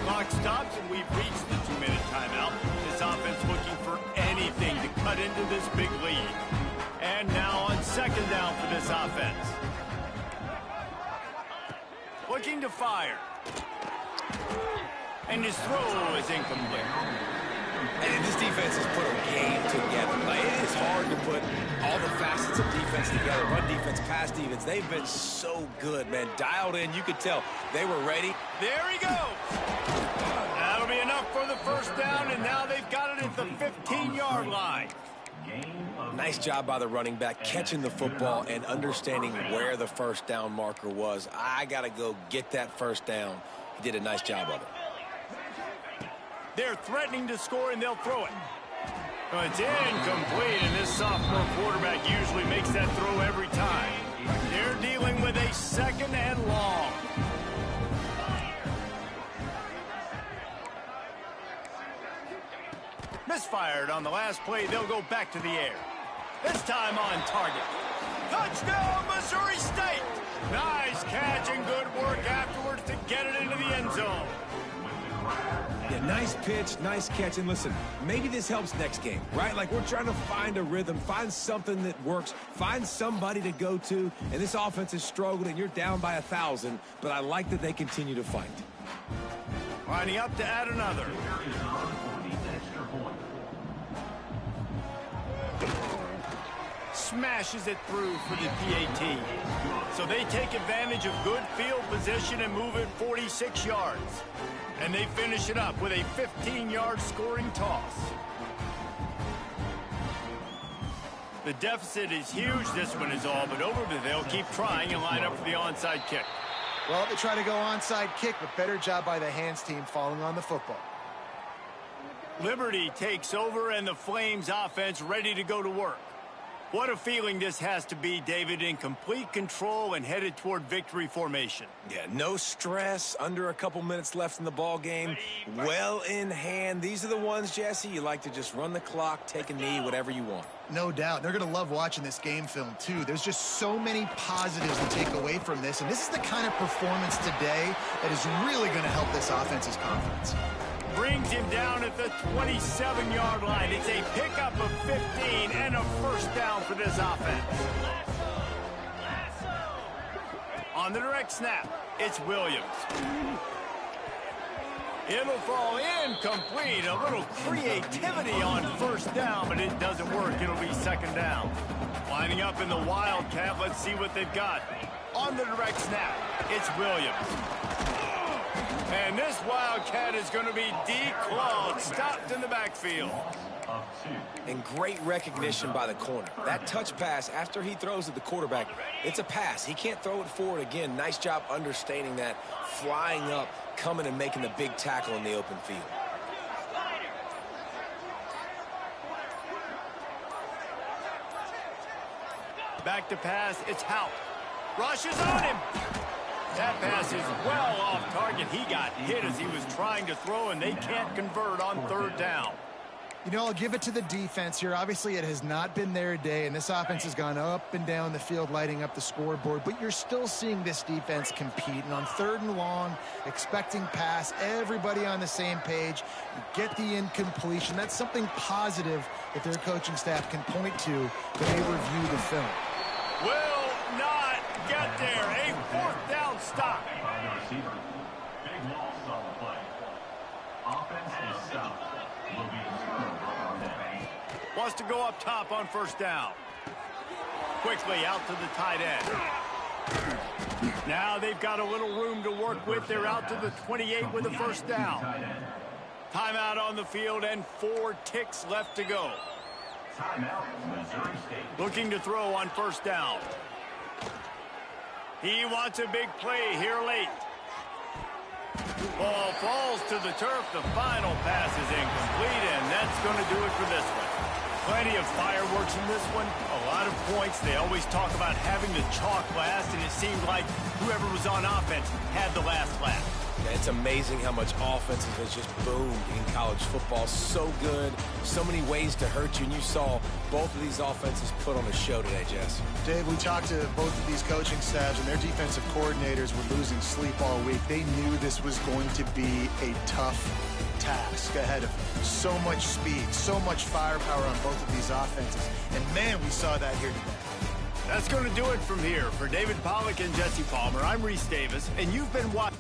Clock stops, and we've reached the 2-minute timeout. This offense looking for anything to cut into this big lead. And now on 2nd down for this offense. Looking to fire. And his throw is incomplete. And this defense has put a game together. Like, it is hard to put all the facets of defense together. Run defense, pass defense. They've been so good, man. Dialed in. You could tell they were ready. There he goes. That'll be enough for the first down, and now they've got it at the 15-yard line. Nice job by the running back, catching the football and understanding where the first down marker was. I got to go get that first down. He did a nice job of it. They're threatening to score, and they'll throw it. But it's incomplete, and this sophomore quarterback usually makes that throw every time. They're dealing with a 2nd and long. Misfired on the last play. They'll go back to the air. This time on target. Touchdown, Missouri State! Nice catch and good work afterwards to get it into the end zone. Yeah, nice pitch, nice catch. And listen, maybe this helps next game, right? Like, we're trying to find a rhythm, find something that works, find somebody to go to. And this offense has struggled, and you're down by 1,000. But I like that they continue to fight. Lining up to add another. Smashes it through for the PAT. So they take advantage of good field position and move it 46 yards. And they finish it up with a 15-yard scoring toss. The deficit is huge. This one is all but over, but they'll keep trying and line up for the onside kick. Well, they try to go onside kick, but better job by the hands team falling on the football. Liberty takes over, and the Flames offense ready to go to work. What a feeling this has to be, David, in complete control and headed toward victory formation. Yeah, no stress, under a couple minutes left in the ball game, well in hand. These are the ones, Jesse, you like to just run the clock, take a knee, whatever you want. No doubt. They're going to love watching this game film, too. There's just so many positives to take away from this, and this is the kind of performance today that is really going to help this offense's confidence. Brings him down at the 27-yard line. It's a pickup of 15 and a first down for this offense. On the direct snap, it's Williams. It'll fall incomplete. A little creativity on first down, but it doesn't work. It'll be second down. Lining up in the Wildcat. Let's see what they've got. On the direct snap, it's Williams. And this Wildcat is going to be declawed, stopped in the backfield. And great recognition by the corner. That touch pass after he throws at the quarterback, it's a pass. He can't throw it forward again. Nice job understanding that, flying up, coming and making the big tackle in the open field. Back to pass, it's Hout. Rushes on him. That pass is well off target. He got hit as he was trying to throw, and they can't convert on third down. You know, I'll give it to the defense here. Obviously, it has not been their day, and this offense has gone up and down the field, lighting up the scoreboard, but you're still seeing this defense compete. And on third and long, expecting pass, everybody on the same page, you get the incompletion. That's something positive that their coaching staff can point to when they review the film. Will not get there. A fourth down stop. Big loss on the play. Offense is stopped. Will be wants to go up top on first down. Quickly out to the tight end. Now they've got a little room to work with. They're out to the 28 with a first down. Timeout on the field and 4 ticks left to go. Looking to throw on first down. He wants a big play here late. Ball falls to the turf. The final pass is incomplete, and that's going to do it for this one. Plenty of fireworks in this one. A lot of points. They always talk about having the chalk last, and it seemed like whoever was on offense had the last laugh. Yeah, it's amazing how much offense has just boomed in college football. So good, so many ways to hurt you, and you saw both of these offenses put on a show today, Jess. Dave, we talked to both of these coaching staffs, and their defensive coordinators were losing sleep all week. They knew this was going to be a tough task ahead of them. So much speed, so much firepower on both of these offenses. And, man, we saw that here today. That's going to do it from here. For David Pollack and Jesse Palmer, I'm Reese Davis, and you've been watching.